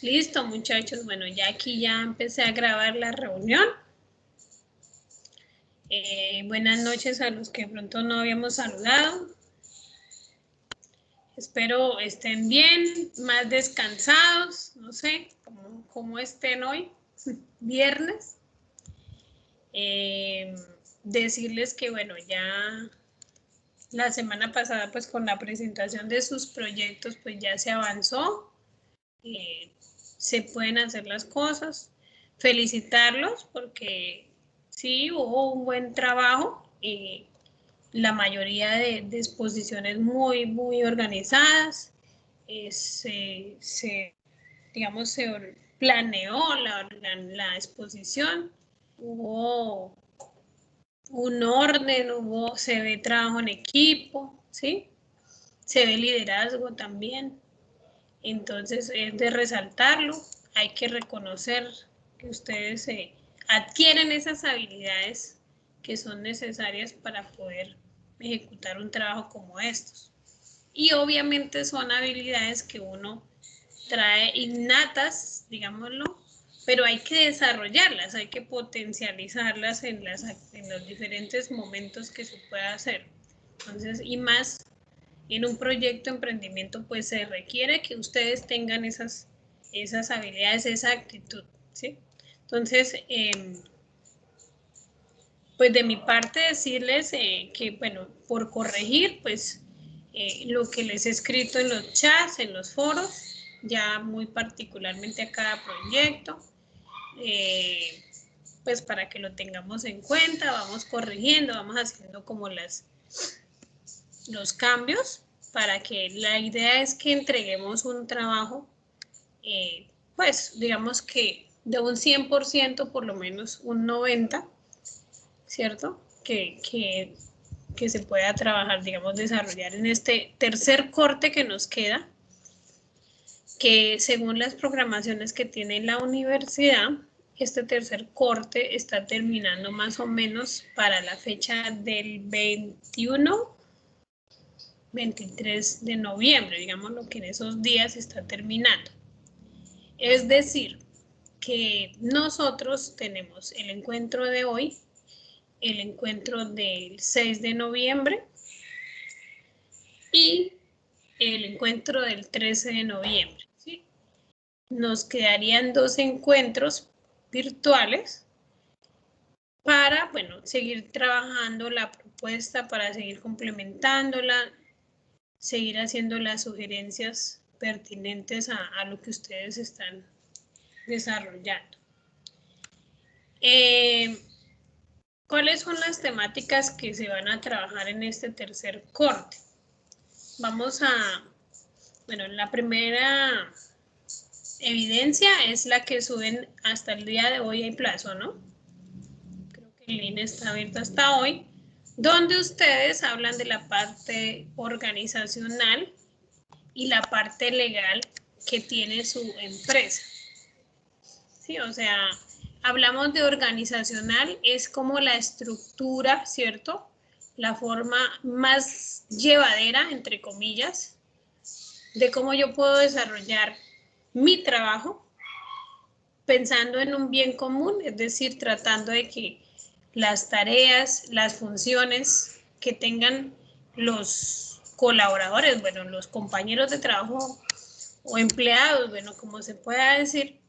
Listo, muchachos. Bueno, ya aquí ya empecé a grabar la reunión. Buenas noches a los que de pronto no habíamos saludado. Espero estén bien, más descansados, no sé cómo estén hoy, viernes. Decirles que bueno, ya la semana pasada pues con la presentación de sus proyectos pues ya se avanzó. Se pueden hacer las cosas, felicitarlos porque sí hubo un buen trabajo, la mayoría de exposiciones muy organizadas, digamos, se planeó la exposición, hubo un orden, se ve trabajo en equipo, ¿sí? Se ve liderazgo también. Entonces es de resaltarlo, hay que reconocer que ustedes adquieren esas habilidades que son necesarias para poder ejecutar un trabajo como estos. Y obviamente son habilidades que uno trae innatas, digámoslo, pero hay que desarrollarlas, hay que potencializarlas en los diferentes momentos que se pueda hacer. Entonces, y más en un proyecto de emprendimiento, pues se requiere que ustedes tengan esas habilidades, esa actitud, ¿sí? Entonces, pues de mi parte decirles que, bueno, por corregir, pues lo que les he escrito en los chats, en los foros, ya muy particularmente a cada proyecto, pues para que lo tengamos en cuenta, vamos corrigiendo, vamos haciendo como los cambios para que la idea es que entreguemos un trabajo, pues digamos que de un 100%, por lo menos un 90%, ¿cierto? Que se pueda trabajar, digamos, desarrollar en este tercer corte que nos queda, que según las programaciones que tiene la universidad, este tercer corte está terminando más o menos para la fecha del 23 de noviembre, digamos lo que en esos días está terminando. Es decir, que nosotros tenemos el encuentro de hoy, el encuentro del 6 de noviembre y el encuentro del 13 de noviembre. ¿Sí? Nos quedarían 2 encuentros virtuales para, bueno, seguir trabajando la propuesta, para seguir complementándola, seguir haciendo las sugerencias pertinentes a lo que ustedes están desarrollando. ¿Cuáles son las temáticas que se van a trabajar en este tercer corte? Vamos a, bueno, la primera evidencia es la que suben hasta el día de hoy, hay plazo, ¿no? Creo que el link está abierto hasta hoy, donde ustedes hablan de la parte organizacional y la parte legal que tiene su empresa. Sí, o sea, hablamos de organizacional, es como la estructura, ¿cierto? La forma más llevadera, entre comillas, de cómo yo puedo desarrollar mi trabajo pensando en un bien común, es decir, tratando de que las tareas, las funciones que tengan los colaboradores, bueno, los compañeros de trabajo o empleados, bueno, como se pueda decir,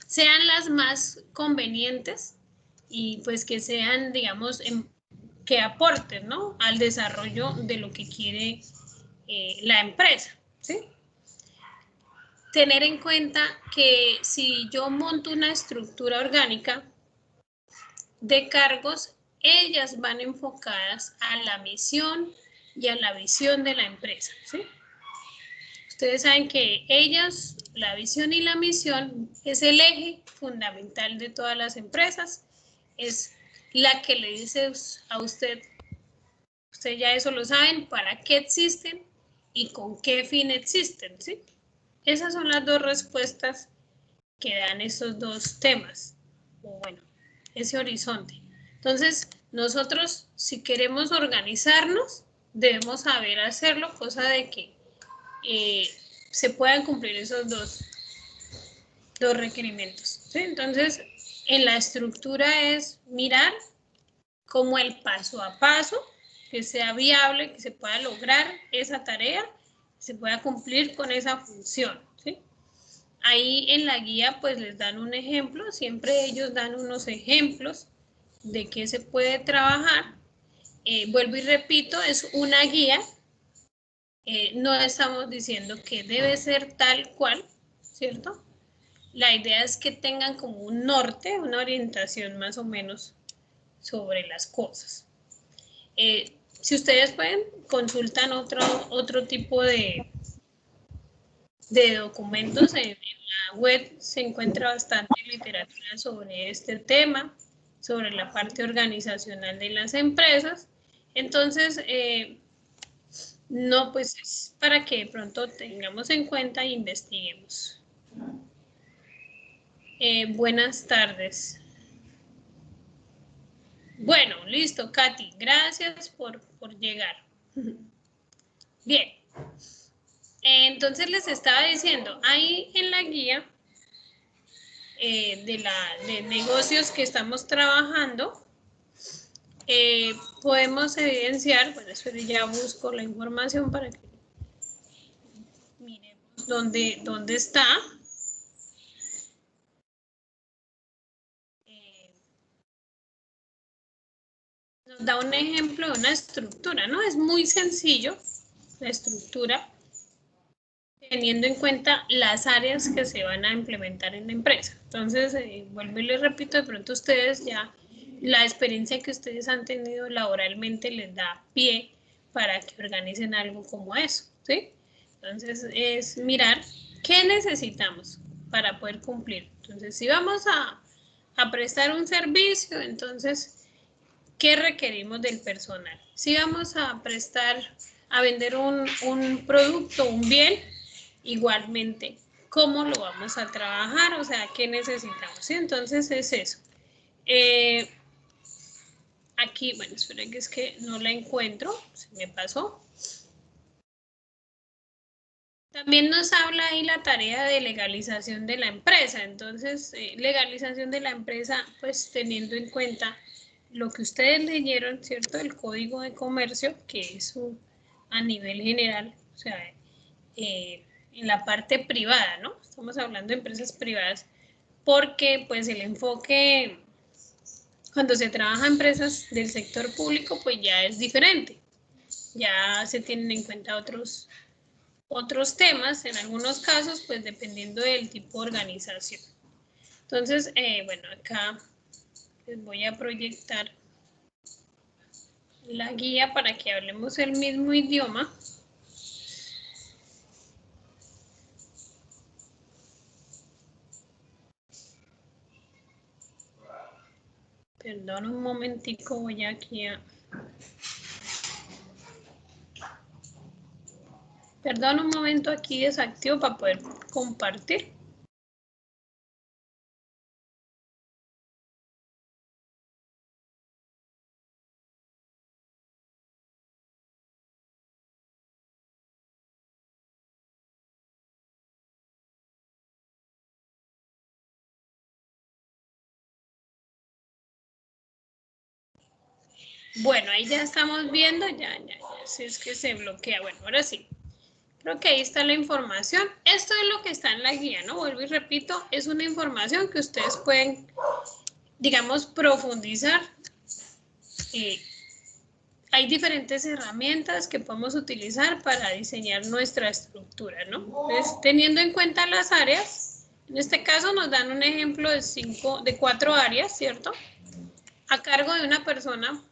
sean las más convenientes y pues que sean, digamos, que aporten, ¿no?, al desarrollo de lo que quiere la empresa, ¿sí? Tener en cuenta que si yo monto una estructura orgánica de cargos, ellas van enfocadas a la misión y a la visión de la empresa, ¿sí? Ustedes saben que ellas, la visión y la misión es el eje fundamental de todas las empresas, es la que le dice a usted ya eso lo saben, para qué existen y con qué fin existen, ¿sí? Esas son las dos respuestas que dan esos dos temas, o bueno, ese horizonte. Entonces, nosotros, si queremos organizarnos, debemos saber hacerlo, cosa de que se puedan cumplir esos dos los requerimientos, ¿sí? Entonces, en la estructura es mirar como el paso a paso, que sea viable, que se pueda lograr esa tarea, que se pueda cumplir con esa función, ¿sí? Ahí en la guía pues les dan un ejemplo, siempre ellos dan unos ejemplos de qué se puede trabajar. Vuelvo y repito, es una guía, no estamos diciendo que debe ser tal cual, ¿cierto? La idea es que tengan como un norte, una orientación más o menos sobre las cosas. Si ustedes pueden, consultan otro tipo de documentos. En la web se encuentra bastante literatura sobre este tema, sobre la parte organizacional de las empresas. Entonces, no, pues es para que de pronto tengamos en cuenta e investiguemos. Buenas tardes. Bueno, listo, Katy. Gracias por llegar. Bien. Entonces les estaba diciendo, ahí en la guía de negocios que estamos trabajando, podemos evidenciar, bueno, espero ya busco la información para que miremos dónde está. Nos da un ejemplo de una estructura, ¿no? Es muy sencillo la estructura, teniendo en cuenta las áreas que se van a implementar en la empresa. Entonces, vuelvo y les repito, de pronto ustedes ya, la experiencia que ustedes han tenido laboralmente les da pie para que organicen algo como eso, ¿sí? Entonces, es mirar qué necesitamos para poder cumplir. Entonces, si vamos a prestar un servicio, entonces, ¿qué requerimos del personal? Si vamos a vender un producto, un bien, igualmente, ¿cómo lo vamos a trabajar? O sea, ¿qué necesitamos? ¿Sí? Entonces es eso. Aquí, bueno, esperen que es que no la encuentro, se me pasó. También nos habla ahí la tarea de legalización de la empresa. Entonces, legalización de la empresa, pues teniendo en cuenta lo que ustedes leyeron, ¿cierto? El Código de Comercio, que es a nivel general, o sea, en la parte privada, ¿no? Estamos hablando de empresas privadas, porque pues el enfoque, cuando se trabaja en empresas del sector público, pues ya es diferente. Ya se tienen en cuenta otros temas, en algunos casos, pues dependiendo del tipo de organización. Entonces, bueno, acá les voy a proyectar la guía para que hablemos el mismo idioma. Perdón un momentico, voy aquí a... Perdón un momento, aquí desactivo para poder compartir. Bueno, ahí ya estamos viendo, ya, si es que se bloquea. Bueno, ahora sí. Creo que ahí está la información. Esto es lo que está en la guía, ¿no? Vuelvo y repito, es una información que ustedes pueden, digamos, profundizar. Hay diferentes herramientas que podemos utilizar para diseñar nuestra estructura, ¿no? Entonces, teniendo en cuenta las áreas, en este caso nos dan un ejemplo de 4 áreas, ¿cierto? A cargo de una persona,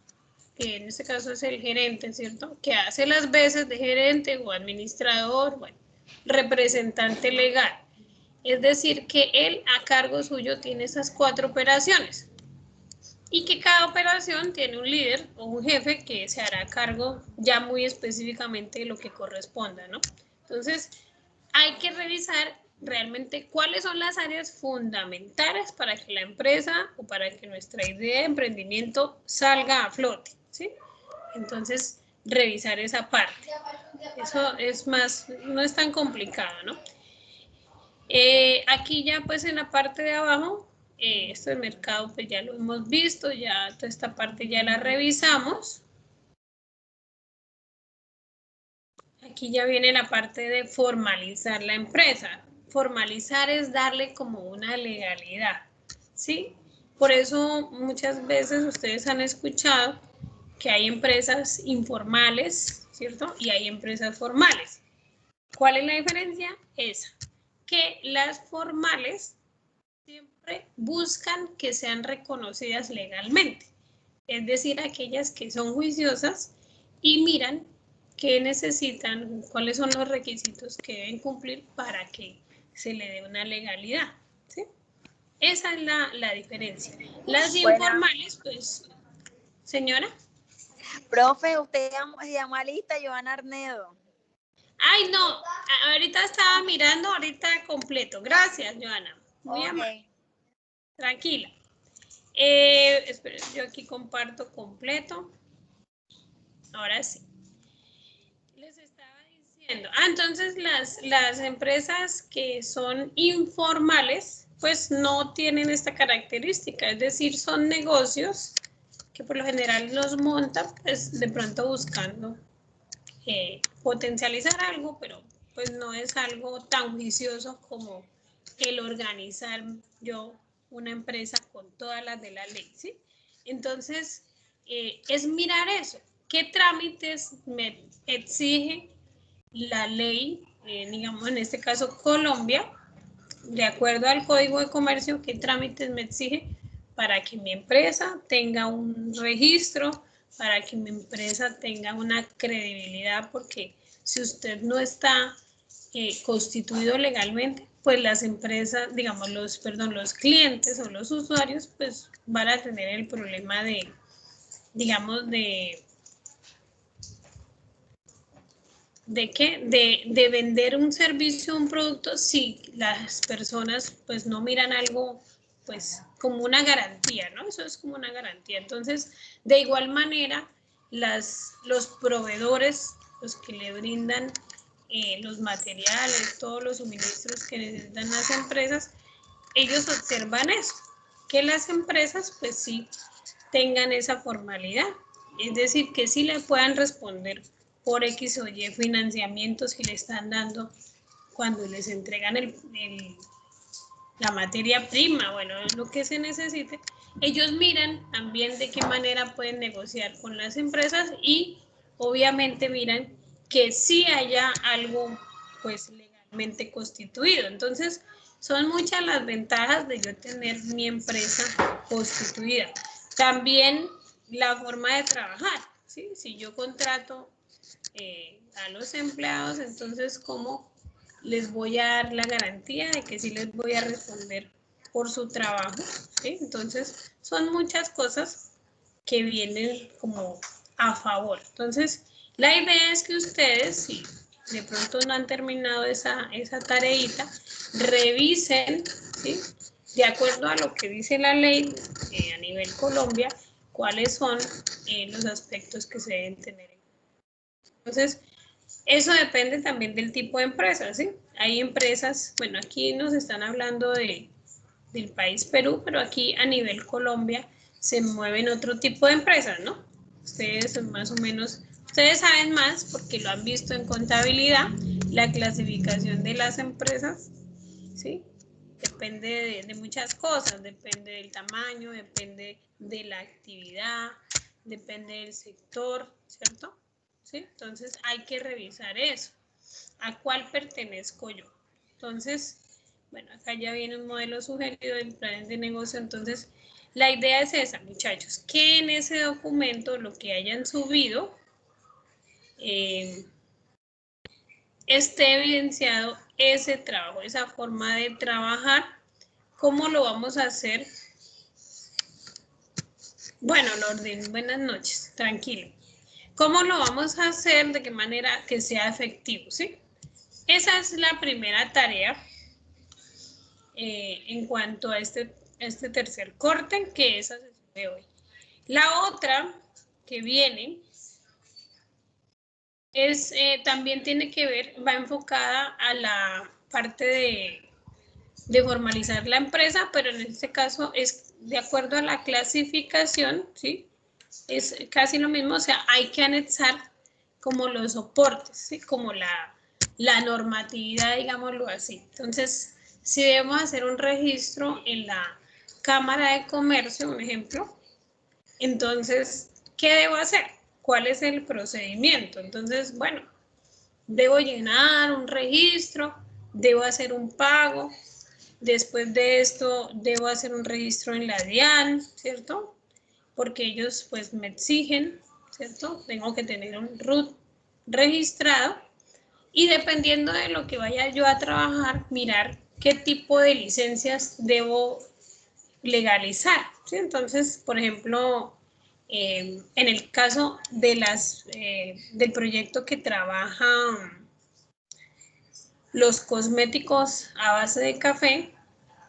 que en este caso es el gerente, ¿cierto? Que hace las veces de gerente o administrador, bueno, representante legal. Es decir, que él a cargo suyo tiene esas 4 operaciones y que cada operación tiene un líder o un jefe que se hará cargo ya muy específicamente de lo que corresponda, ¿no? Entonces, hay que revisar realmente cuáles son las áreas fundamentales para que la empresa o para que nuestra idea de emprendimiento salga a flote, ¿sí? Entonces, revisar esa parte. Eso es más, no es tan complicado, ¿no? Aquí ya pues en la parte de abajo, esto del mercado pues ya lo hemos visto, ya toda esta parte ya la revisamos. Aquí ya viene la parte de formalizar la empresa. Formalizar es darle como una legalidad, ¿sí? Por eso muchas veces ustedes han escuchado que hay empresas informales, ¿cierto? Y hay empresas formales. ¿Cuál es la diferencia? Esa, que las formales siempre buscan que sean reconocidas legalmente, es decir, aquellas que son juiciosas y miran qué necesitan, cuáles son los requisitos que deben cumplir para que se le dé una legalidad, ¿sí? Esa es la diferencia. Las informales, pues, señora. Profe, usted se llama Lista Joana Arnedo. Ay, no, ahorita estaba mirando, ahorita completo. Gracias, Joana. Muy amable. Tranquila. Esperen, yo aquí comparto completo. Ahora sí. Les estaba diciendo. Entonces las empresas que son informales, pues no tienen esta característica. Es decir, son negocios que por lo general los montan, pues de pronto buscando potencializar algo, pero pues no es algo tan juicioso como el organizar yo una empresa con todas las de la ley, ¿sí? Entonces, es mirar eso. ¿Qué trámites me exige la ley, digamos en este caso Colombia, de acuerdo al Código de Comercio, qué trámites me exige para que mi empresa tenga un registro, para que mi empresa tenga una credibilidad, porque si usted no está constituido legalmente, pues las empresas, digamos, los clientes o los usuarios, pues van a tener el problema de, digamos, ¿de qué? De vender un servicio o un producto si las personas pues no miran algo pues como una garantía, ¿no? Eso es como una garantía. Entonces, de igual manera, los proveedores, los que le brindan los materiales, todos los suministros que necesitan las empresas, ellos observan eso, que las empresas pues sí tengan esa formalidad, es decir, que sí le puedan responder por X o Y financiamientos que le están dando cuando les entregan la materia prima, bueno, lo que se necesite. Ellos miran también de qué manera pueden negociar con las empresas y obviamente miran que sí haya algo pues legalmente constituido. Entonces, son muchas las ventajas de yo tener mi empresa constituida. También la forma de trabajar, ¿sí? Si yo contrato a los empleados, entonces, ¿cómo les voy a dar la garantía de que sí les voy a responder por su trabajo? ¿Sí? Entonces, son muchas cosas que vienen como a favor. Entonces, la idea es que ustedes, si de pronto no han terminado esa tareita, revisen, ¿sí? De acuerdo a lo que dice la ley a nivel Colombia, cuáles son los aspectos que se deben tener en cuenta. Entonces, eso depende también del tipo de empresa, ¿sí? Hay empresas, bueno, aquí nos están hablando del país Perú, pero aquí a nivel Colombia se mueven otro tipo de empresas, ¿no? Ustedes más o menos, ustedes saben más porque lo han visto en contabilidad, la clasificación de las empresas, ¿sí? Depende de muchas cosas, depende del tamaño, depende de la actividad, depende del sector, ¿cierto? ¿Sí? Entonces hay que revisar eso. ¿A cuál pertenezco yo? Entonces, bueno, acá ya viene un modelo sugerido del plan de negocio. Entonces, la idea es esa, muchachos, que en ese documento lo que hayan subido esté evidenciado ese trabajo, esa forma de trabajar. ¿Cómo lo vamos a hacer? Bueno, Lordín, buenas noches, tranquilo. ¿Cómo lo vamos a hacer? ¿De qué manera que sea efectivo? ¿Sí? Esa es la primera tarea en cuanto a este tercer corte, que es la sesión de hoy. La otra que viene es también tiene que ver, va enfocada a la parte de formalizar la empresa, pero en este caso es de acuerdo a la clasificación, ¿sí? Es casi lo mismo, o sea, hay que anexar como los soportes, ¿sí? Como la normatividad, digámoslo así. Entonces, si debemos hacer un registro en la Cámara de Comercio, un ejemplo, entonces, ¿qué debo hacer? ¿Cuál es el procedimiento? Entonces, bueno, debo llenar un registro, debo hacer un pago, después de esto debo hacer un registro en la DIAN, ¿cierto? Porque ellos pues me exigen, ¿cierto? Tengo que tener un RUT registrado y dependiendo de lo que vaya yo a trabajar, mirar qué tipo de licencias debo legalizar, ¿sí? Entonces, por ejemplo, en el caso de del proyecto que trabaja los cosméticos a base de café,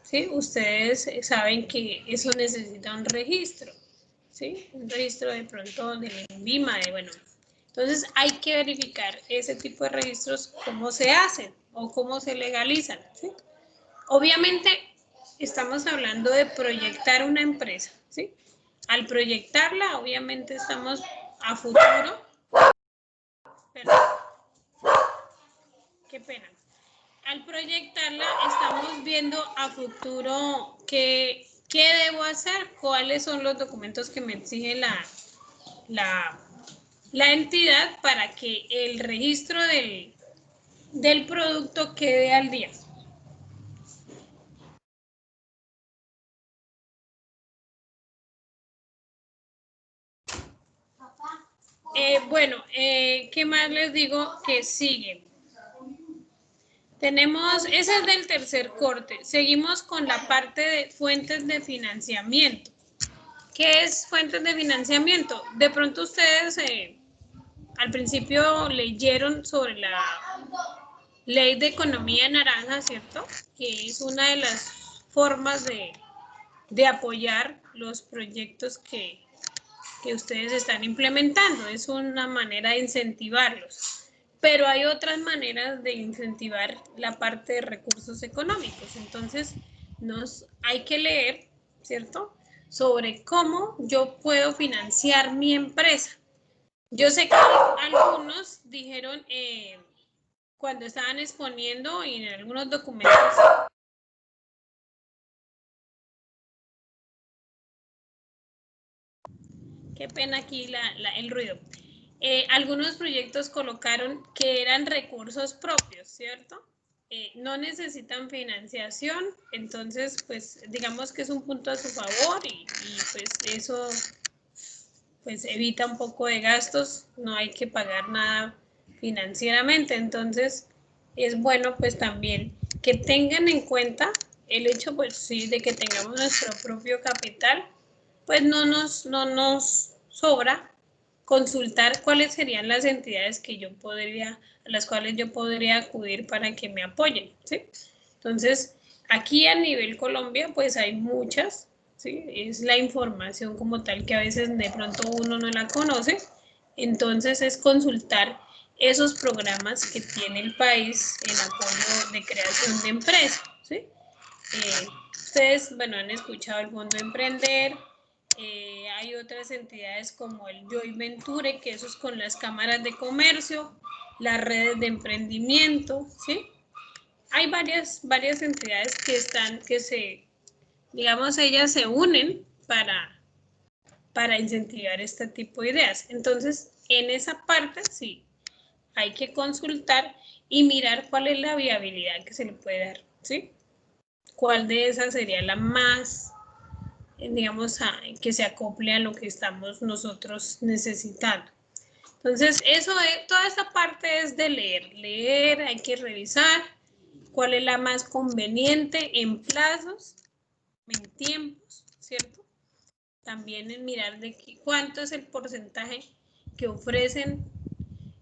¿sí? Ustedes saben que eso necesita un registro, ¿sí? Un registro de pronto del INVIMA, bueno. Entonces hay que verificar ese tipo de registros, cómo se hacen o cómo se legalizan, ¿sí? Obviamente estamos hablando de proyectar una empresa, ¿sí? Al proyectarla, obviamente estamos a futuro. Perdón, qué pena. Al proyectarla estamos viendo a futuro qué debo hacer, cuáles son los documentos que me exige la entidad para que el registro del producto quede al día. Bueno, ¿qué más les digo que sigue? Tenemos, ese es del tercer corte. Seguimos con la parte de fuentes de financiamiento. ¿Qué es fuentes de financiamiento? De pronto ustedes al principio leyeron sobre la ley de economía naranja, ¿cierto? Que es una de las formas de apoyar los proyectos que ustedes están implementando. Es una manera de incentivarlos. Pero hay otras maneras de incentivar la parte de recursos económicos. Entonces, hay que leer, ¿cierto? Sobre cómo yo puedo financiar mi empresa. Yo sé que algunos dijeron cuando estaban exponiendo y en algunos documentos. Qué pena aquí el ruido. Algunos proyectos colocaron que eran recursos propios, ¿cierto? No necesitan financiación, entonces, pues, digamos que es un punto a su favor y pues eso, pues, evita un poco de gastos, no hay que pagar nada financieramente, entonces, es bueno, pues, también que tengan en cuenta el hecho, pues, sí, de que tengamos nuestro propio capital, pues no nos sobra consultar cuáles serían las entidades que a las cuales yo podría acudir para que me apoyen, ¿sí? Entonces, aquí a nivel Colombia, pues hay muchas, ¿sí? Es la información como tal que a veces de pronto uno no la conoce, entonces es consultar esos programas que tiene el país en apoyo de creación de empresas, ¿sí? Ustedes, bueno, han escuchado el Fondo Emprender, hay otras entidades como el Joy Venture, que eso es con las cámaras de comercio, las redes de emprendimiento, ¿sí? Hay varias entidades digamos, ellas se unen para incentivar este tipo de ideas. Entonces, en esa parte, sí, hay que consultar y mirar cuál es la viabilidad que se le puede dar, ¿sí? ¿Cuál de esas sería la más, digamos, que se acople a lo que estamos nosotros necesitando? Entonces, toda esa parte es de leer, hay que revisar cuál es la más conveniente en plazos, en tiempos, ¿cierto? También en mirar cuánto es el porcentaje que ofrecen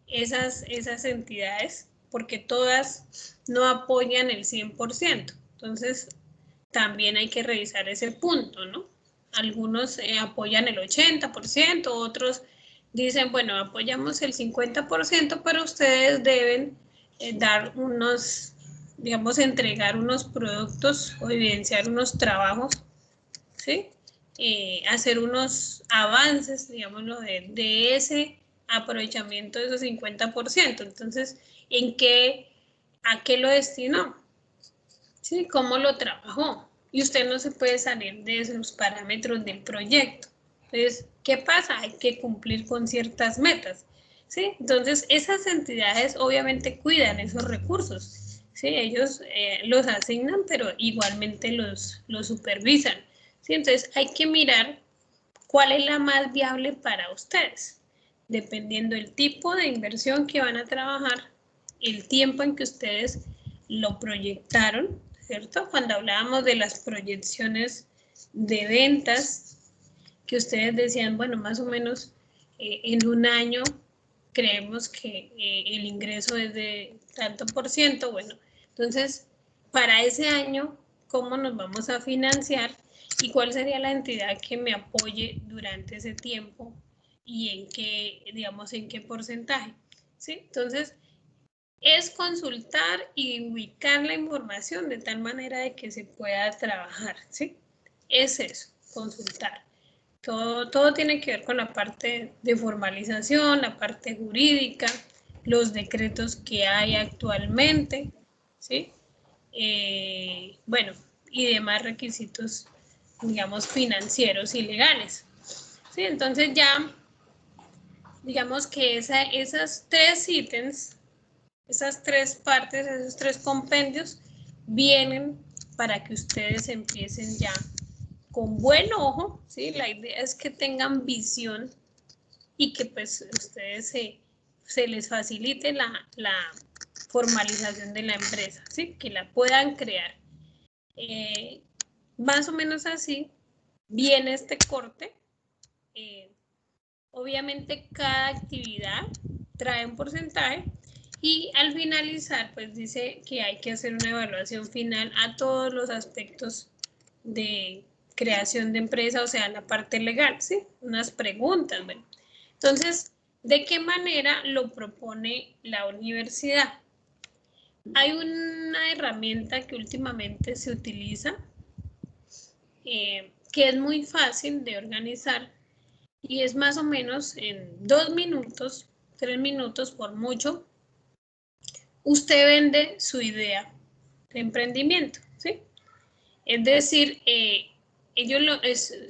esas entidades, porque todas no apoyan el 100%. Entonces, también hay que revisar ese punto, ¿no? Algunos apoyan el 80%, otros dicen, bueno, apoyamos el 50%, pero ustedes deben dar digamos, entregar unos productos o evidenciar unos trabajos, ¿sí? Hacer unos avances, digámoslo, de ese aprovechamiento de ese 50%. Entonces, ¿a qué lo destinó? ¿Sí? ¿Cómo lo trabajó? Y usted no se puede salir de esos parámetros del proyecto. Entonces, ¿qué pasa? Hay que cumplir con ciertas metas. ¿Sí? Entonces, esas entidades obviamente cuidan esos recursos. ¿Sí? Ellos los asignan, pero igualmente los supervisan. ¿Sí? Entonces, hay que mirar cuál es la más viable para ustedes, dependiendo del tipo de inversión que van a trabajar, el tiempo en que ustedes lo proyectaron, ¿cierto? Cuando hablábamos de las proyecciones de ventas, que ustedes decían, bueno, más o menos en un año creemos que el ingreso es de tanto por ciento, bueno, entonces, para ese año, ¿cómo nos vamos a financiar? ¿Y cuál sería la entidad que me apoye durante ese tiempo? ¿Y en qué, digamos, en qué porcentaje? ¿Sí? Entonces, es consultar y ubicar la información de tal manera de que se pueda trabajar, ¿sí? Es eso, consultar. Todo tiene que ver con la parte de formalización, la parte jurídica, los decretos que hay actualmente, ¿sí? Bueno, y demás requisitos, digamos, financieros y legales. ¿Sí? Entonces ya, digamos que esas tres ítems, esas tres partes, esos tres compendios, vienen para que ustedes empiecen ya con buen ojo, ¿sí? La idea es que tengan visión y que pues ustedes se les facilite la formalización de la empresa, ¿sí? Que la puedan crear. Más o menos así viene este corte. Obviamente cada actividad trae un porcentaje y al finalizar pues dice que hay que hacer una evaluación final a todos los aspectos de creación de empresa, o sea, la parte legal, ¿sí? Unas preguntas, bueno. Entonces, ¿de qué manera lo propone la universidad? Hay una herramienta que últimamente se utiliza, que es muy fácil de organizar y es más o menos en 2 minutos, 3 minutos por mucho, usted vende su idea de emprendimiento, ¿sí? Es decir,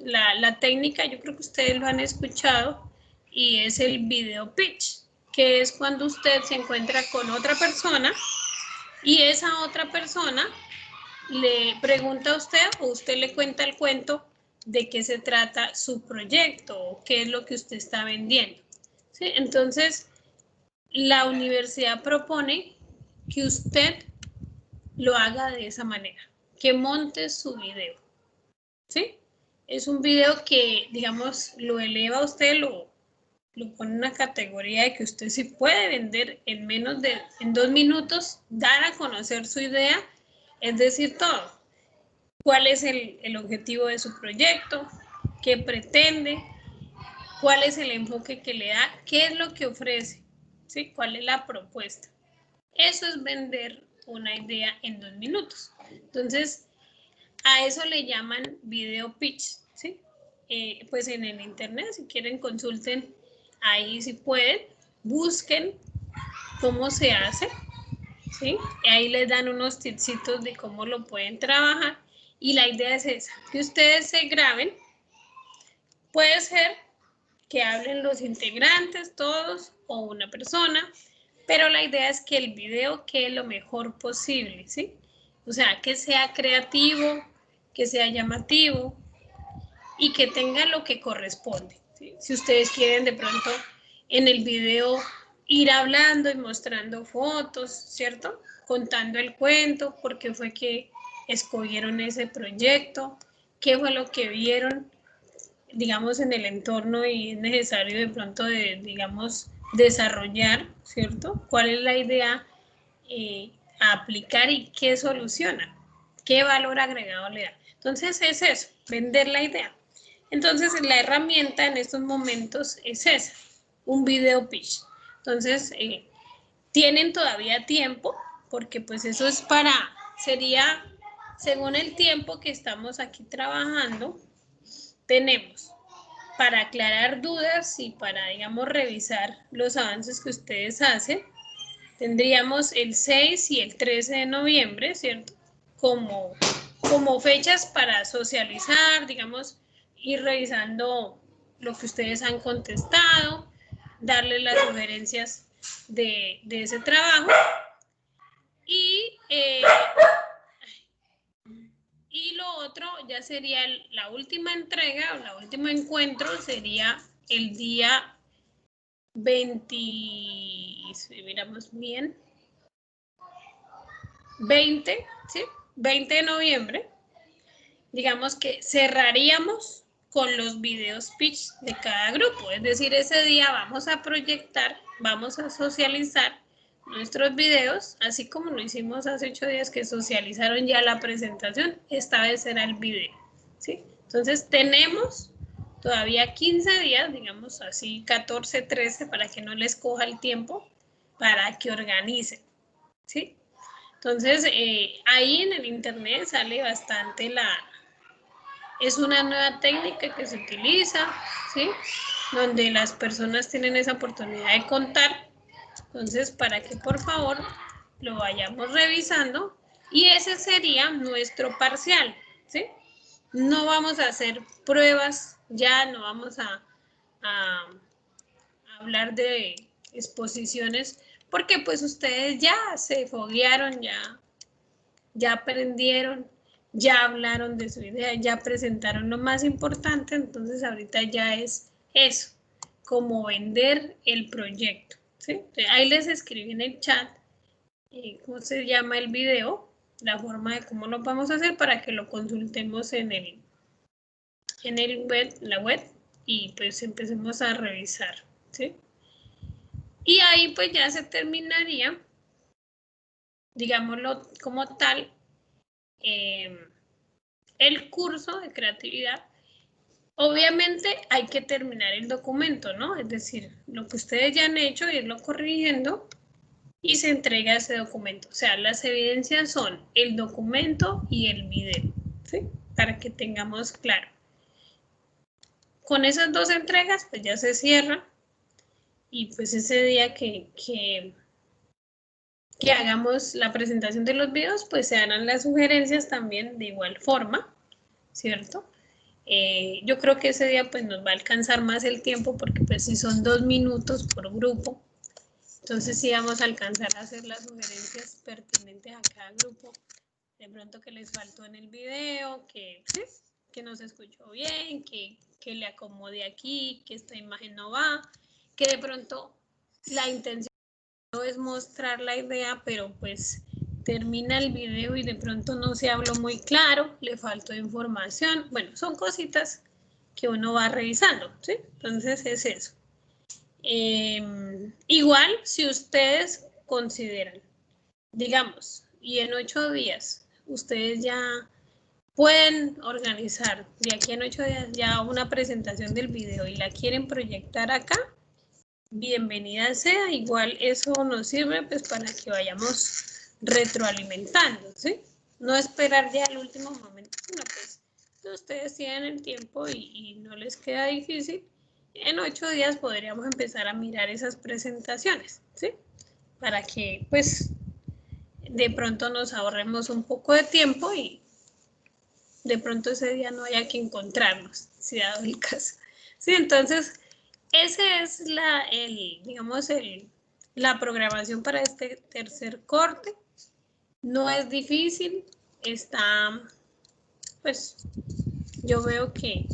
la técnica, yo creo que ustedes lo han escuchado, y es el video pitch, que es cuando usted se encuentra con otra persona y esa otra persona le pregunta a usted o usted le cuenta el cuento de qué se trata su proyecto o qué es lo que usted está vendiendo. ¿Sí? Entonces, la universidad propone que usted lo haga de esa manera, que monte su video. ¿Sí? Es un video que, digamos, lo eleva a usted, lo pone en una categoría de que usted sí puede vender en en 2 minutos, dar a conocer su idea, es decir, todo. ¿Cuál es el objetivo de su proyecto? ¿Qué pretende? ¿Cuál es el enfoque que le da? ¿Qué es lo que ofrece? ¿Sí? ¿Cuál es la propuesta? Eso es vender una idea en 2 minutos. Entonces, a eso le llaman video pitch, ¿sí? Pues en el internet, si quieren, consulten ahí si pueden, busquen cómo se hace, ¿sí? Ahí les dan unos tipsitos de cómo lo pueden trabajar y la idea es esa, que ustedes se graben, puede ser que hablen los integrantes todos o una persona, pero la idea es que el video quede lo mejor posible, ¿sí? O sea, que sea creativo, que sea llamativo y que tenga lo que corresponde, ¿sí? Si ustedes quieren de pronto en el video ir hablando y mostrando fotos, ¿cierto? Contando el cuento, por qué fue que escogieron ese proyecto, qué fue lo que vieron, digamos, en el entorno y es necesario de pronto, digamos, desarrollar, ¿cierto? ¿Cuál es la idea a aplicar y qué soluciona? ¿Qué valor agregado le da? Entonces es eso, vender la idea. Entonces la herramienta en estos momentos es esa, un video pitch. Entonces tienen todavía tiempo, porque pues eso es sería, según el tiempo que estamos aquí trabajando, tenemos para aclarar dudas y para, digamos, revisar los avances que ustedes hacen, tendríamos el 6 y el 13 de noviembre, ¿cierto? Como fechas para socializar, digamos, ir revisando lo que ustedes han contestado, darles las sugerencias de ese trabajo y lo otro ya sería la última entrega o la último encuentro sería el día 20, si miramos bien, 20, ¿sí? 20 de noviembre. Digamos que cerraríamos con los videos pitch de cada grupo. Es decir, ese día vamos a proyectar, vamos a socializar nuestros videos, así como lo hicimos hace 8 días que socializaron ya la presentación, esta vez será el video, ¿sí? Entonces tenemos todavía 15 días, digamos así 14, 13, para que no les coja el tiempo, para que organicen, ¿sí? Entonces, ahí en el internet sale bastante es una nueva técnica que se utiliza, ¿sí? Donde las personas tienen esa oportunidad de contar. Entonces, para que por favor lo vayamos revisando. Y ese sería nuestro parcial, ¿sí? No vamos a hacer pruebas, ya no vamos a hablar de exposiciones, porque pues ustedes ya se foguearon, ya aprendieron, ya hablaron de su idea, ya presentaron lo más importante, entonces ahorita ya es eso, como vender el proyecto, ¿sí? Ahí les escribí en el chat cómo se llama el video, la forma de cómo lo vamos a hacer para que lo consultemos en la web y pues empecemos a revisar, ¿sí? Y ahí pues ya se terminaría, digámoslo como tal, el curso de creatividad. Obviamente hay que terminar el documento, ¿no? Es decir, lo que ustedes ya han hecho, irlo corrigiendo y se entrega ese documento. O sea, las evidencias son el documento y el video, ¿sí? Para que tengamos claro. Con esas dos entregas, pues ya se cierra y pues ese día que hagamos la presentación de los videos, pues se harán las sugerencias también de igual forma, ¿cierto? Yo creo que ese día pues nos va a alcanzar más el tiempo porque pues si son 2 minutos por grupo, entonces sí vamos a alcanzar a hacer las sugerencias pertinentes a cada grupo. De pronto que les faltó en el video, que no se escuchó bien, que le acomode aquí, que esta imagen no va, que de pronto la intención no es mostrar la idea, pero pues termina el video y de pronto no se habló muy claro, le faltó información. Bueno, son cositas que uno va revisando, ¿sí? Entonces es eso. Igual, si ustedes consideran, digamos, y en 8 días, ustedes ya pueden organizar de aquí en 8 días ya una presentación del video y la quieren proyectar acá, bienvenida sea, igual eso nos sirve pues para que vayamos retroalimentando, ¿sí? No esperar ya al último momento, sino pues si ustedes tienen el tiempo y no les queda difícil, en 8 días podríamos empezar a mirar esas presentaciones, ¿sí? Para que pues de pronto nos ahorremos un poco de tiempo y de pronto ese día no haya que encontrarnos, si dado el caso. Sí, entonces esa es la programación para este tercer corte. No es difícil, está, pues, yo veo que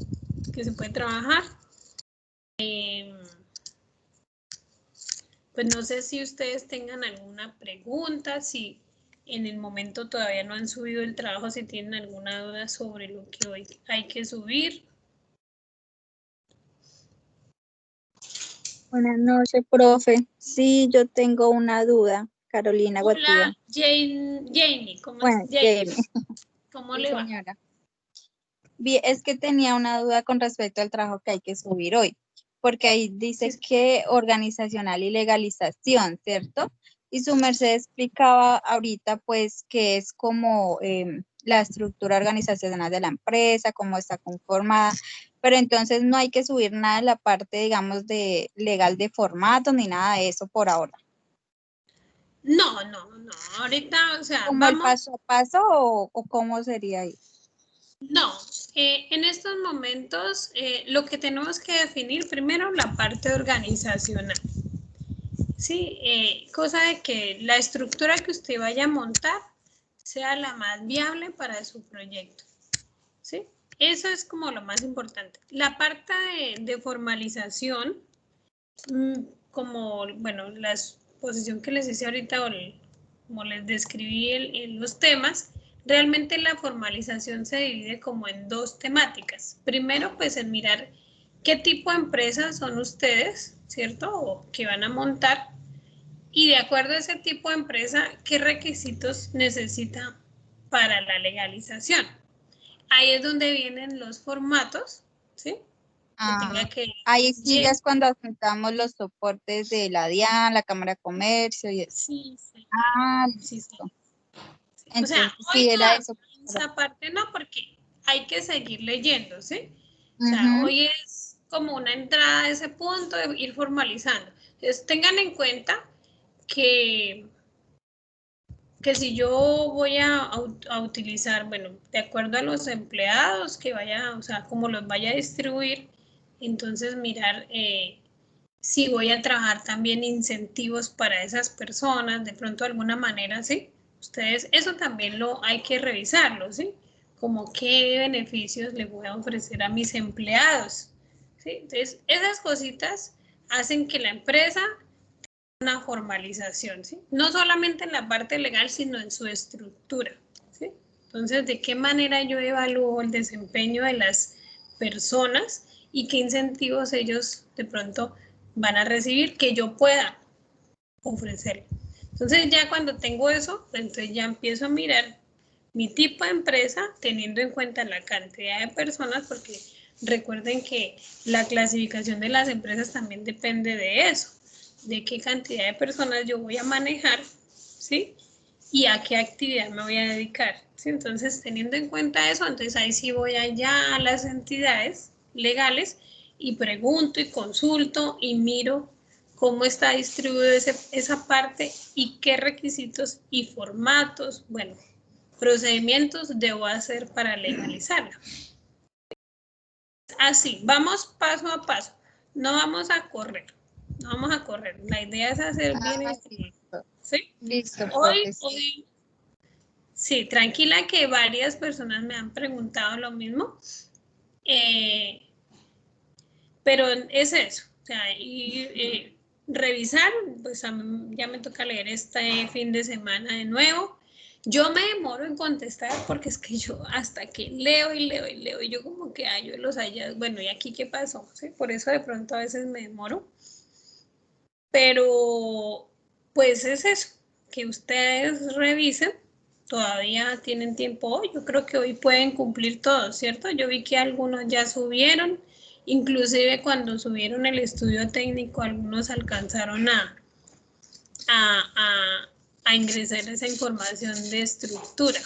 se puede trabajar. Pues no sé si ustedes tengan alguna pregunta, si en el momento todavía no han subido el trabajo, si tienen alguna duda sobre lo que hoy hay que subir. Buenas noches, profe. Sí, yo tengo una duda. Carolina Guatía. Hola, Jamie, ¿cómo Bueno, Jamie. ¿Cómo Sí, le va? señora. Bien, es que tenía una duda con respecto al trabajo que hay que subir hoy, porque ahí dice Sí. que organizacional y legalización, ¿cierto? Y su merced explicaba ahorita pues que es como la estructura organizacional de la empresa, cómo está conformada, pero entonces no hay que subir nada en la parte, digamos, de legal de formato ni nada de eso por ahora. No, no, no. Ahorita, o sea, ¿Como el vamos. paso a paso o cómo sería ahí? No, en estos momentos lo que tenemos que definir primero la parte organizacional. Sí, cosa de que la estructura que usted vaya a montar sea la más viable para su proyecto. ¿Sí? Eso es como lo más importante. La parte de formalización, como, bueno, la exposición que les hice ahorita, como les describí en los temas, realmente la formalización se divide como en dos temáticas. Primero, pues en mirar qué tipo de empresas son ustedes, ¿cierto? O que van a montar. Y de acuerdo a ese tipo de empresa, ¿qué requisitos necesita para la legalización? Ahí es donde vienen los formatos, ¿sí? Que tenga que... Ahí sí ya es cuando juntamos los soportes de la DIAN, la Cámara de Comercio y eso. Sí, sí, sí, sí. Listo. O sea, Entonces hoy sí era todavía eso. esa parte no, porque hay que seguir leyendo, ¿sí? O sea, Ujú. hoy es como una entrada a ese punto de ir formalizando. Entonces, tengan en cuenta que si yo voy a utilizar, bueno, de acuerdo a los empleados que vaya, o sea, como los vaya a distribuir, entonces mirar si voy a trabajar también incentivos para esas personas, de pronto de alguna manera, ¿sí? Ustedes, eso también lo hay que revisarlo, ¿sí? Como qué beneficios le voy a ofrecer a mis empleados, ¿sí? Entonces, esas cositas hacen que la empresa una formalización, ¿sí? No solamente en la parte legal, sino en su estructura, ¿sí? Entonces, ¿de qué manera yo evalúo el desempeño de las personas y qué incentivos ellos de pronto van a recibir que yo pueda ofrecer? Entonces, ya cuando tengo eso, entonces ya empiezo a mirar mi tipo de empresa teniendo en cuenta la cantidad de personas, porque recuerden que la clasificación de las empresas también depende de eso, de qué cantidad de personas yo voy a manejar, ¿sí? Y a qué actividad me voy a dedicar, ¿sí? Entonces, teniendo en cuenta eso, entonces ahí sí voy allá a las entidades legales y pregunto y consulto y miro cómo está distribuida esa parte y qué requisitos y formatos, bueno, procedimientos debo hacer para legalizarla. Así, vamos paso a paso, no vamos a correr, no vamos a correr, la idea es hacer bien esto, Listo. ¿sí? Listo, Hoy, profe. Sí. hoy, sí, tranquila que varias personas me han preguntado lo mismo, eh, pero es eso, o sea, y revisar, pues a mí ya me toca leer este fin de semana de nuevo. Yo me demoro en contestar porque es que yo hasta que leo y leo y leo, y yo como que yo los hallazgos, bueno, ¿y aquí qué pasó? ¿Sí? Por eso de pronto a veces me demoro. Pero pues es eso, que ustedes revisen, todavía tienen tiempo hoy, yo creo que hoy pueden cumplir todos, ¿cierto? Yo vi que algunos ya subieron, inclusive cuando subieron el estudio técnico, algunos alcanzaron a, a ingresar esa información de estructura.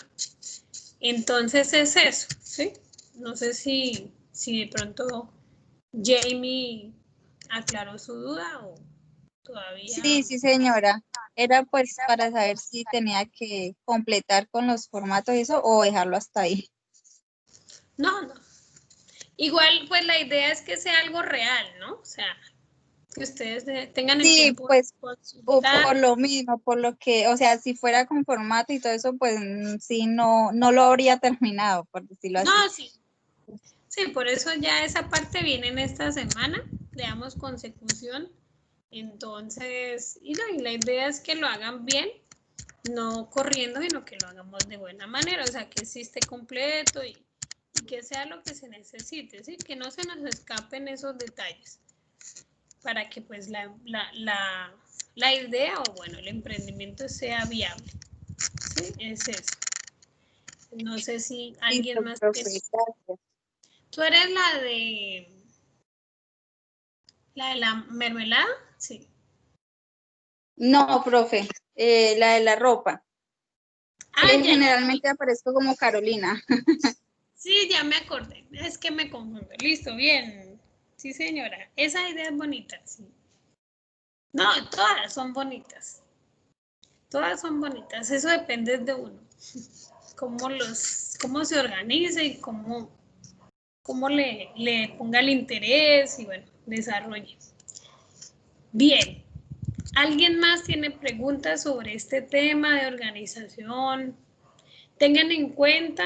Entonces es eso, ¿sí? No sé si de pronto Jamie aclaró su duda o todavía. Sí, sí, señora. Era pues para saber si tenía que completar con los formatos y eso o dejarlo hasta ahí. No, no. Igual, pues la idea es que sea algo real, ¿no? O sea, que ustedes tengan el Sí, tiempo de pues consultar. por lo mismo, por lo que, o sea, si fuera con formato y todo eso, pues sí, no lo habría terminado, por decirlo así. No, sí. Sí, por eso ya esa parte viene en esta semana. Le damos consecución. Entonces, y, no, y la idea es que lo hagan bien, no corriendo, sino que lo hagamos de buena manera. O sea, que sí esté completo y que sea lo que se necesite, ¿sí? Que no se nos escapen esos detalles, para que pues la idea o bueno, el emprendimiento sea viable. ¿Sí? Es eso. No sé si alguien Listo, más tiene. profe, gracias. ¿Tú eres la de la mermelada? Sí. No, profe. La de la ropa. Ya. Generalmente aparezco como Carolina. Sí, ya me acordé. Es que me confundo. Listo, bien. Sí, señora. Esa idea es bonita, sí. No, todas son bonitas. Todas son bonitas. Eso depende de uno. Cómo se organiza y cómo le ponga el interés y bueno, desarrolle. Bien. ¿Alguien más tiene preguntas sobre este tema de organización? Tengan en cuenta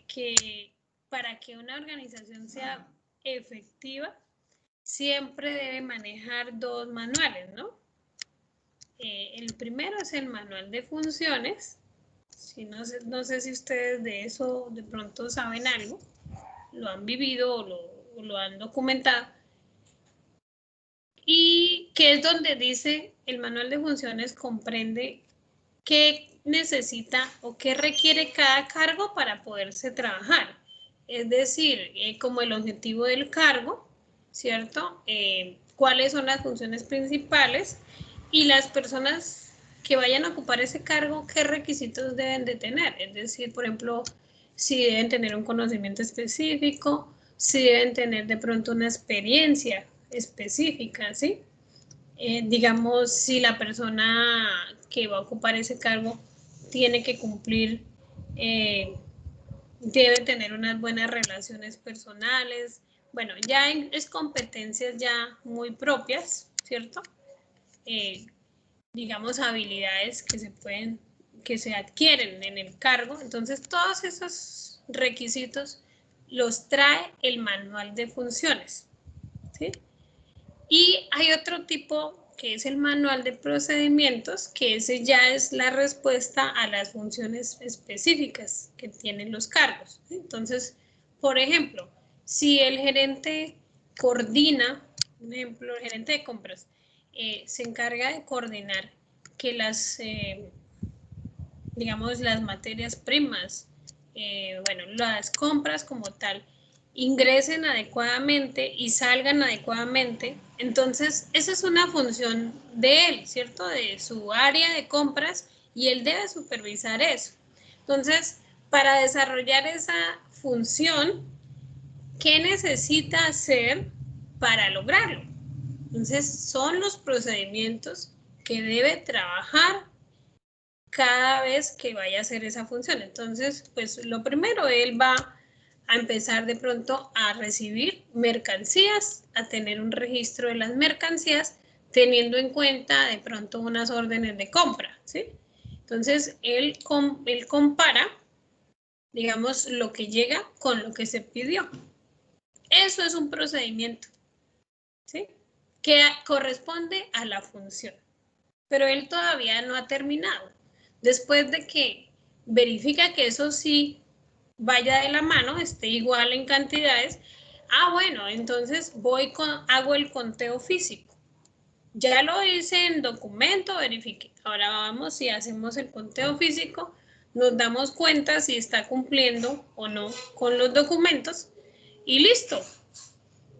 que para que una organización sea efectiva, siempre debe manejar dos manuales, ¿no? El primero es el manual de funciones. No sé si ustedes de eso de pronto saben algo, lo han vivido o lo han documentado. Y que es donde dice el manual de funciones comprende qué necesita o qué requiere cada cargo para poderse trabajar. Es decir, como el objetivo del cargo, ¿cierto? Cuáles son las funciones principales y las personas que vayan a ocupar ese cargo, qué requisitos deben de tener. Es decir, por ejemplo, si deben tener un conocimiento específico, si deben tener de pronto una experiencia específica, ¿sí? Digamos, si la persona que va a ocupar ese cargo tiene que cumplir, debe tener unas buenas relaciones personales. Bueno, ya es competencias ya muy propias, ¿cierto? Digamos, habilidades que se adquieren en el cargo. Entonces, todos esos requisitos los trae el manual de funciones, ¿sí? Y hay otro tipo que es el manual de procedimientos, que ese ya es la respuesta a las funciones específicas que tienen los cargos. Entonces, por ejemplo, si el gerente coordina, por ejemplo, el gerente de compras, se encarga de coordinar que digamos, las materias primas, bueno, las compras como tal, ingresen adecuadamente y salgan adecuadamente. Entonces, esa es una función de él, ¿cierto? De su área de compras y él debe supervisar eso. Entonces, para desarrollar esa función, ¿qué necesita hacer para lograrlo? Entonces, son los procedimientos que debe trabajar cada vez que vaya a hacer esa función. Entonces, pues lo primero, él va a empezar de pronto a recibir mercancías, a tener un registro de las mercancías, teniendo en cuenta de pronto unas órdenes de compra, ¿sí? Entonces, él compara, digamos, lo que llega con lo que se pidió. Eso es un procedimiento, ¿sí? Que corresponde a la función. Pero él todavía no ha terminado. Después de que verifica que eso sí vaya de la mano, esté igual en cantidades, bueno, entonces hago el conteo físico. Ya lo hice en documento, verifique. Ahora vamos y hacemos el conteo físico, nos damos cuenta si está cumpliendo o no con los documentos y listo.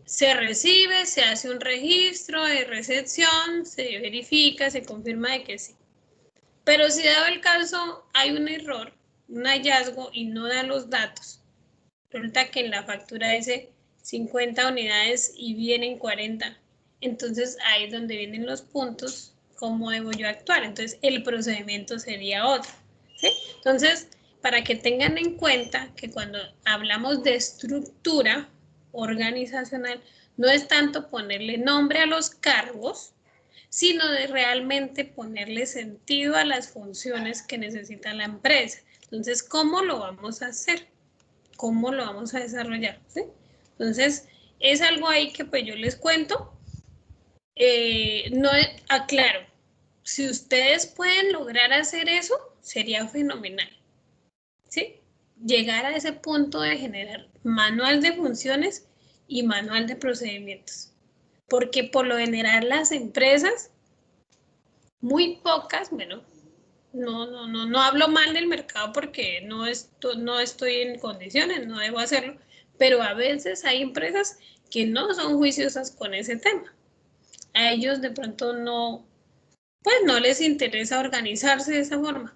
Se recibe, se hace un registro de recepción, se verifica, se confirma de que sí. Pero si dado el caso hay un error, un hallazgo y no da los datos, resulta que en la factura dice 50 unidades y vienen 40. Entonces ahí es donde vienen los puntos, cómo debo yo actuar. Entonces el procedimiento sería otro, ¿sí? Entonces, para que tengan en cuenta que cuando hablamos de estructura organizacional, no es tanto ponerle nombre a los cargos, sino de realmente ponerle sentido a las funciones que necesita la empresa. Entonces, ¿cómo lo vamos a hacer? ¿Cómo lo vamos a desarrollar? ¿Sí? Entonces, es algo ahí que pues yo les cuento. No, aclaro, si ustedes pueden lograr hacer eso, sería fenomenal. ¿Sí? Llegar a ese punto de generar manual de funciones y manual de procedimientos. Porque por lo general las empresas, muy pocas, bueno, no hablo mal del mercado porque no estoy en condiciones, no debo hacerlo, pero a veces hay empresas que no son juiciosas con ese tema. A ellos de pronto no, pues no les interesa organizarse de esa forma.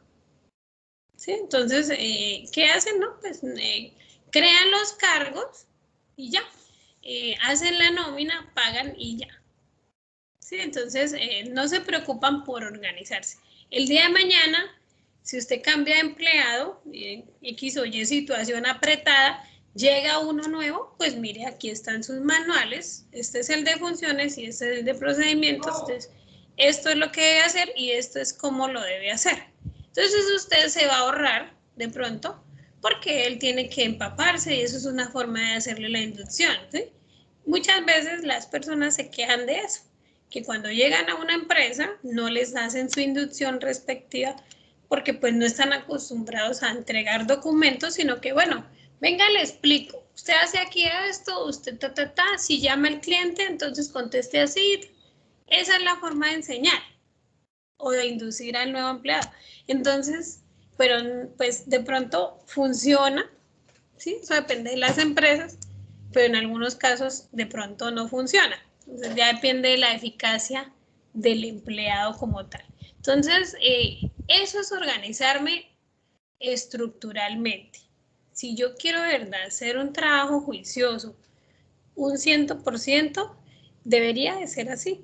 ¿Sí? Entonces, ¿qué hacen? No? Pues crean los cargos y ya. Hacen la nómina, pagan y ya. ¿Sí? Entonces, no se preocupan por organizarse. El día de mañana, si usted cambia de empleado, X o Y situación apretada, llega uno nuevo, pues mire, aquí están sus manuales, este es el de funciones y este es el de procedimientos, entonces esto es lo que debe hacer y esto es cómo lo debe hacer. Entonces usted se va a ahorrar de pronto porque él tiene que empaparse y eso es una forma de hacerle la inducción, ¿sí? Muchas veces las personas se quejan de eso, que cuando llegan a una empresa no les hacen su inducción respectiva porque pues no están acostumbrados a entregar documentos, sino que bueno, venga, le explico. Usted hace aquí esto, usted si llama al cliente, entonces conteste así. Esa es la forma de enseñar o de inducir al nuevo empleado. Entonces, pero pues de pronto funciona, ¿sí? Eso depende de las empresas, pero en algunos casos de pronto no funciona. Entonces ya depende de la eficacia del empleado como tal. Entonces, eso es organizarme estructuralmente. Si yo quiero de verdad hacer un trabajo juicioso, un 100%, debería de ser así.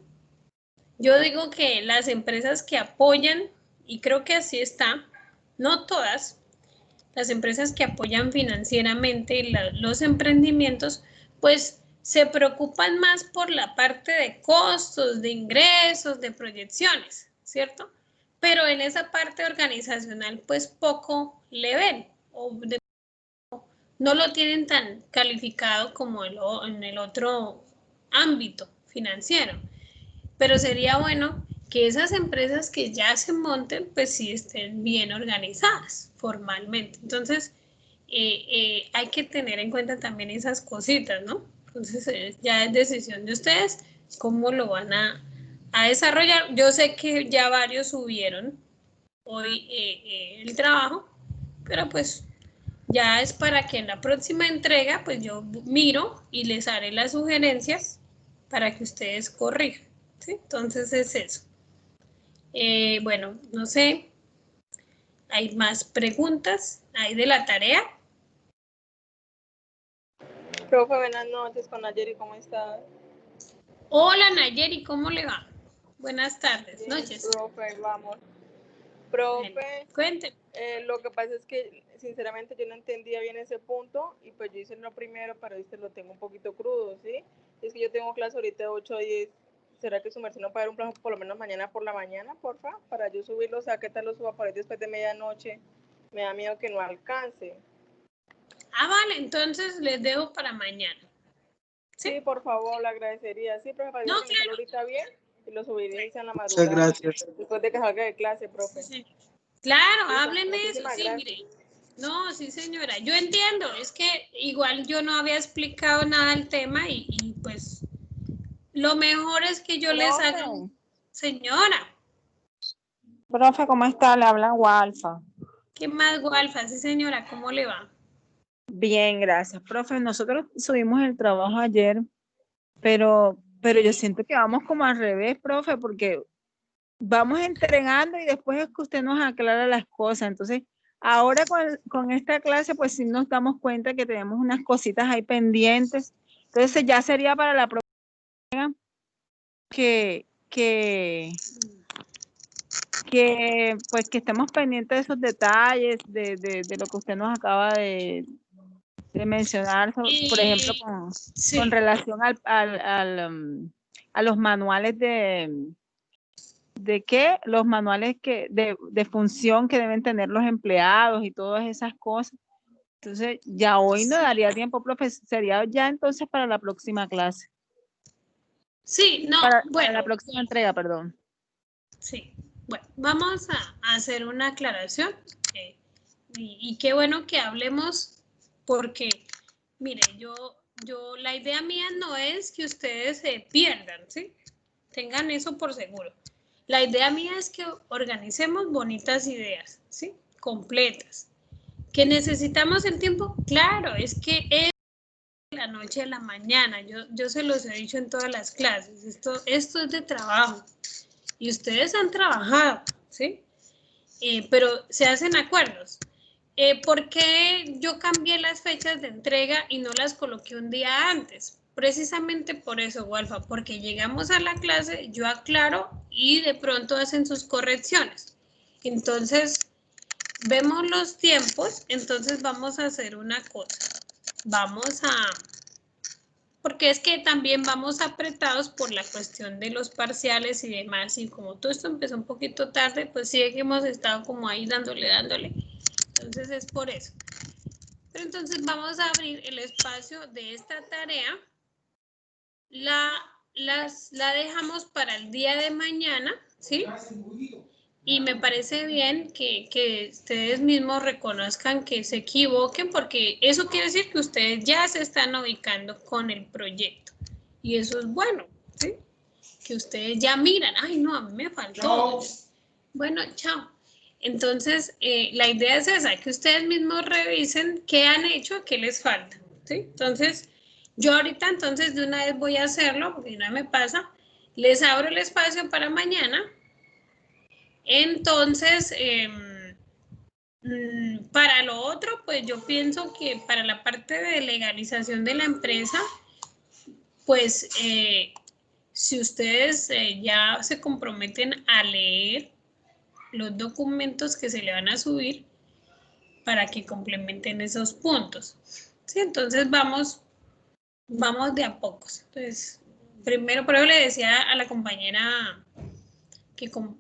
Yo digo que las empresas que apoyan, y creo que así está, no todas, las empresas que apoyan financieramente los emprendimientos, pues se preocupan más por la parte de costos, de ingresos, de proyecciones, ¿cierto? Pero en esa parte organizacional, pues poco le ven, o no lo tienen tan calificado como en el otro ámbito financiero. Pero sería bueno que esas empresas que ya se monten, pues sí estén bien organizadas formalmente. Entonces, hay que tener en cuenta también esas cositas, ¿no? Entonces, ya es decisión de ustedes cómo lo van a desarrollar. Yo sé que ya varios subieron hoy el trabajo, pero pues ya es para que en la próxima entrega, pues yo miro y les haré las sugerencias para que ustedes corrijan, ¿sí? Entonces es eso. Bueno, no sé, ¿hay más preguntas? ¿Hay de la tarea? Profe, buenas noches, con Nayeri, ¿cómo estás? Hola Nayeri, ¿cómo le va? Buenas tardes, Bien, noches. profe, vamos. Profe, Bueno, cuénteme. lo que pasa es que sinceramente yo no entendía bien ese punto y pues yo hice lo primero, pero este lo tengo un poquito crudo, ¿sí? Es que yo tengo clase ahorita de 8 a 10. ¿Será que su merced no puede dar un plazo por lo menos mañana por la mañana, porfa? Para yo subirlo, o sea, ¿qué tal lo suba por ahí después de medianoche? Me da miedo que no alcance. Ah, vale, entonces les dejo para mañana. ¿Sí? Sí, por favor, le agradecería. Sí, profe, para yo No, organizarlo claro. ahorita bien y lo subiré en la Muchas madrugada. gracias. Después de que salga de clase, profe. Sí. Claro, Listo, hablen de eso, muchísimas sí, gracias. mire. No, sí, señora, yo entiendo, es que igual yo no había explicado nada del tema y pues lo mejor es que yo les haga, señora, Profe, ¿cómo está? Le habla Walfa. ¿qué más, Gualfa? Sí, señora, ¿cómo le va? Bien, gracias. Profe, nosotros subimos el trabajo ayer, pero yo siento que vamos como al revés, profe, porque vamos entregando y después es que usted nos aclara las cosas. Entonces, ahora con esta clase, pues sí nos damos cuenta que tenemos unas cositas ahí pendientes. Entonces, ya sería para la próxima pues que estemos pendientes de esos detalles, de lo que usted nos acaba de mencionar, por ejemplo, con Sí, relación a los manuales ¿de qué? Los manuales de función que deben tener los empleados y todas esas cosas. Entonces, ya hoy no daría tiempo, profe, sería ya entonces para la próxima clase. sí, no, Para bueno, la próxima entrega, perdón. sí. Bueno, vamos a hacer una aclaración y qué bueno que hablemos porque, mire, la idea mía no es que ustedes se pierdan, ¿sí? Tengan eso por seguro. La idea mía es que organicemos bonitas ideas, ¿sí? Completas. ¿Que necesitamos el tiempo? Claro, es que es de la noche a la mañana. Yo se los he dicho en todas las clases. Esto es de trabajo. y ustedes han trabajado, ¿sí? Pero se hacen acuerdos. ¿Por qué yo cambié las fechas de entrega y no las coloqué un día antes? Precisamente por eso, Walfa, porque llegamos a la clase, yo aclaro y de pronto hacen sus correcciones. Entonces, vemos los tiempos, entonces vamos a hacer una cosa. Vamos a... Porque es que también vamos apretados por la cuestión de los parciales y demás, y como todo esto empezó un poquito tarde, pues sí que hemos estado como ahí dándole. Entonces es por eso. Pero entonces vamos a abrir el espacio de esta tarea. La dejamos para el día de mañana, ¿sí? Y me parece bien que ustedes mismos reconozcan que se equivoquen, porque eso quiere decir que ustedes ya se están ubicando con el proyecto. Y eso es bueno, ¿sí? Que ustedes ya miran, ay no, a mí me faltó. Chao. Bueno, chao. Entonces, la idea es esa, que ustedes mismos revisen qué han hecho, qué les falta, ¿sí? Entonces, yo ahorita entonces de una vez voy a hacerlo, porque no me pasa, les abro el espacio para mañana. Entonces, para lo otro, pues yo pienso que para la parte de legalización de la empresa, pues si ustedes ya se comprometen a leer los documentos que se le van a subir para que complementen esos puntos. ¿Sí? Entonces vamos de a pocos. Entonces, primero, por eso le decía a la compañera,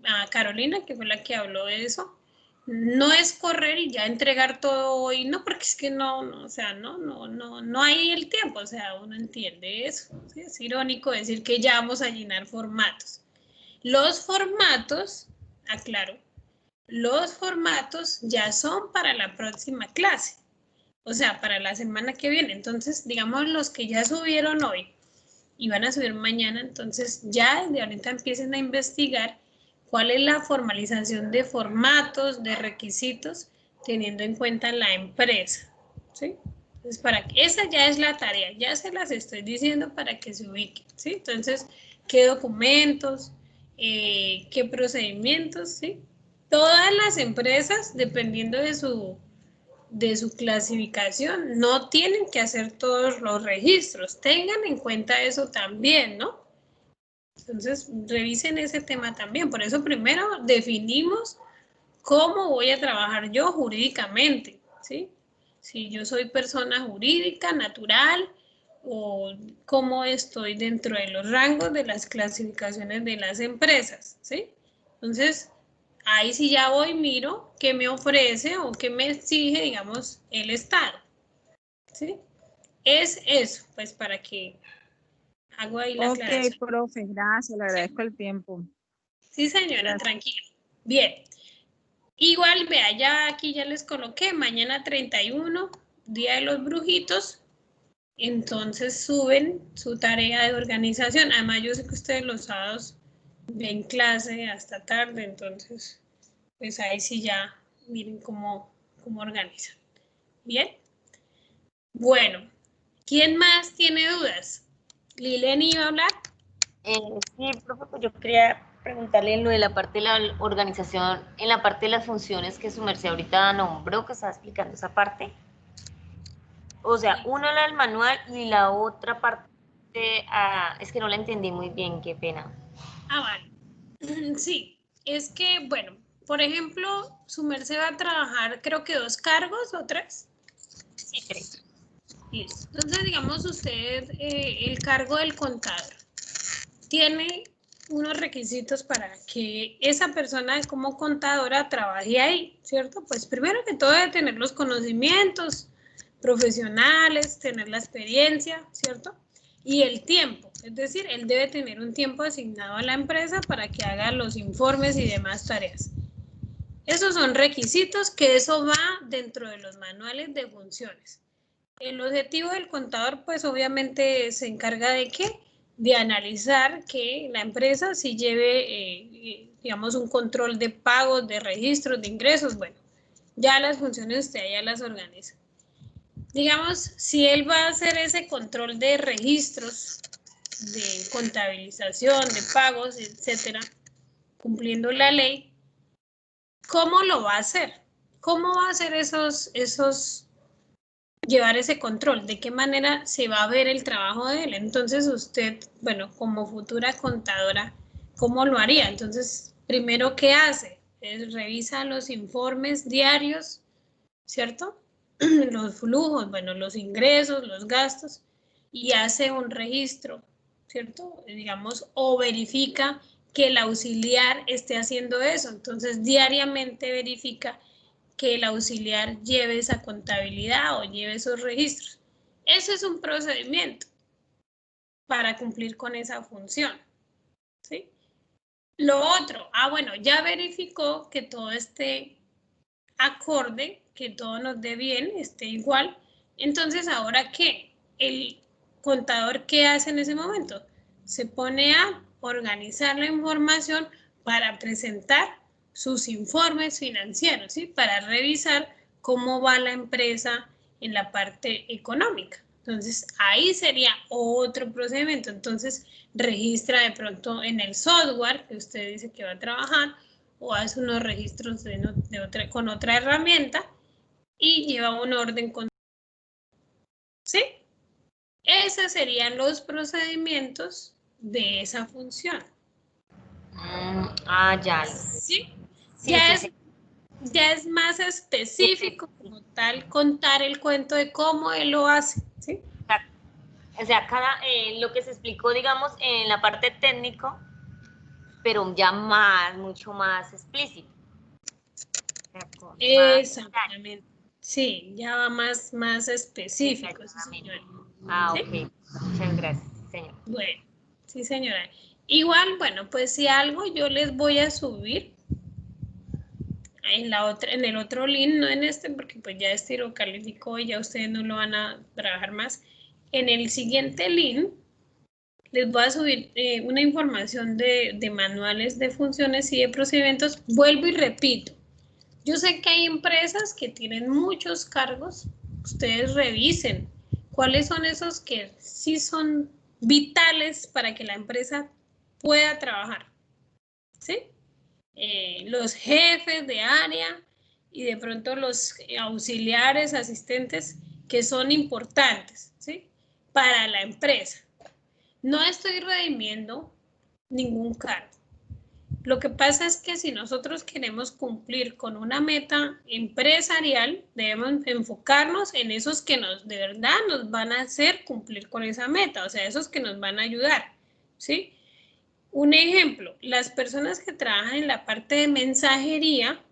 a Carolina, que fue la que habló de eso, no es correr y ya entregar todo hoy, no, porque es que no, o sea, no hay el tiempo, o sea, uno entiende eso, ¿sí? Es irónico decir que ya vamos a llenar formatos. Los formatos, aclaro, los formatos ya son para la próxima clase, o sea, para la semana que viene. Entonces, digamos, los que ya subieron hoy y van a subir mañana, entonces ya desde ahorita empiecen a investigar cuál es la formalización de formatos, de requisitos, teniendo en cuenta la empresa, ¿sí? Entonces, esa ya es la tarea, ya se las estoy diciendo para que se ubiquen, ¿sí? Entonces, ¿qué documentos? ¿Qué procedimientos? ¿Sí? Todas las empresas, dependiendo de su clasificación, no tienen que hacer todos los registros. Tengan en cuenta eso también, ¿no? Entonces, revisen ese tema también. Por eso primero definimos cómo voy a trabajar yo jurídicamente, ¿sí? Si yo soy persona jurídica, natural, o cómo estoy dentro de los rangos de las clasificaciones de las empresas, ¿sí? Entonces, ahí sí ya voy, miro qué me ofrece o qué me exige, digamos, el Estado, ¿sí? Es eso, pues para que hago ahí la aclaración. Ok, profe, gracias, le agradezco el tiempo. Sí, señora, gracias. Tranquila. Bien. Igual, vea, ya aquí ya les coloqué, mañana 31, Día de los Brujitos, entonces suben su tarea de organización. Además, yo sé que ustedes los sábados ven clase hasta tarde, entonces, pues ahí sí ya miren cómo organizan. ¿Bien? Bueno, ¿quién más tiene dudas? ¿Lileni iba a hablar? Sí, profe, pues yo quería preguntarle en lo de la parte de la organización, en la parte de las funciones que su merced ahorita nombró, que estaba explicando esa parte. O sea, una la del manual y la otra parte, es que no la entendí muy bien, qué pena. Vale. Sí, es que, bueno, por ejemplo, su merced va a trabajar, creo que 2 cargos o 3. Sí, 3. Listo. Entonces, digamos usted, el cargo del contador tiene unos requisitos para que esa persona como contadora trabaje ahí, ¿cierto? Pues primero que todo debe tener los conocimientos profesionales, tener la experiencia, ¿cierto? Y el tiempo, es decir, él debe tener un tiempo asignado a la empresa para que haga los informes y demás tareas. Esos son requisitos que eso va dentro de los manuales de funciones. El objetivo del contador, pues obviamente se encarga de ¿qué? De analizar que la empresa sí lleve, digamos, un control de pagos, de registros, de ingresos. Bueno, ya las funciones usted ya las organiza. Digamos, si él va a hacer ese control de registros, de contabilización, de pagos, etcétera, cumpliendo la ley, ¿cómo lo va a hacer? ¿Cómo va a hacer llevar ese control? ¿De qué manera se va a ver el trabajo de él? Entonces usted, bueno, como futura contadora, ¿cómo lo haría? Entonces, primero, ¿qué hace? Revisa los informes diarios, ¿cierto? Los flujos, bueno, los ingresos, los gastos, y hace un registro, ¿cierto? Digamos, o verifica que el auxiliar esté haciendo eso. Entonces, diariamente verifica que el auxiliar lleve esa contabilidad o lleve esos registros. Ese es un procedimiento para cumplir con esa función, ¿sí? Lo otro, bueno, ya verificó que todo esté acorde, que todo nos dé bien, esté igual. Entonces, ¿ahora qué? El contador, ¿qué hace en ese momento? Se pone a organizar la información para presentar sus informes financieros, ¿sí? Para revisar cómo va la empresa en la parte económica. Entonces, ahí sería otro procedimiento. Entonces, registra de pronto en el software que usted dice que va a trabajar, o hace unos registros con otra herramienta y lleva un orden con... ¿Sí? Esos serían los procedimientos de esa función. Ya. ¿Sí? Sí, Ya es más específico como tal contar el cuento de cómo él lo hace. ¿Sí? O sea, lo que se explicó, digamos, en la parte técnico, pero ya mucho más explícito. Exactamente. Sí, ya va más específico. Sí, señora. Ok. Muchas gracias, señor. Bueno, sí, señora. Igual, bueno, pues si algo yo les voy a subir en el otro link, no en este, porque pues ya este lo calificó y ya ustedes no lo van a trabajar más. En el siguiente link les voy a subir una información de manuales de funciones y de procedimientos. Vuelvo y repito. Yo sé que hay empresas que tienen muchos cargos. Ustedes revisen cuáles son esos que sí son vitales para que la empresa pueda trabajar. ¿Sí? Los jefes de área y de pronto los auxiliares, asistentes que son importantes, ¿sí? Para la empresa. No estoy redimiendo ningún cargo. Lo que pasa es que si nosotros queremos cumplir con una meta empresarial, debemos enfocarnos en esos que de verdad nos van a hacer cumplir con esa meta, o sea, esos que nos van a ayudar, ¿sí? Un ejemplo, las personas que trabajan en la parte de mensajería,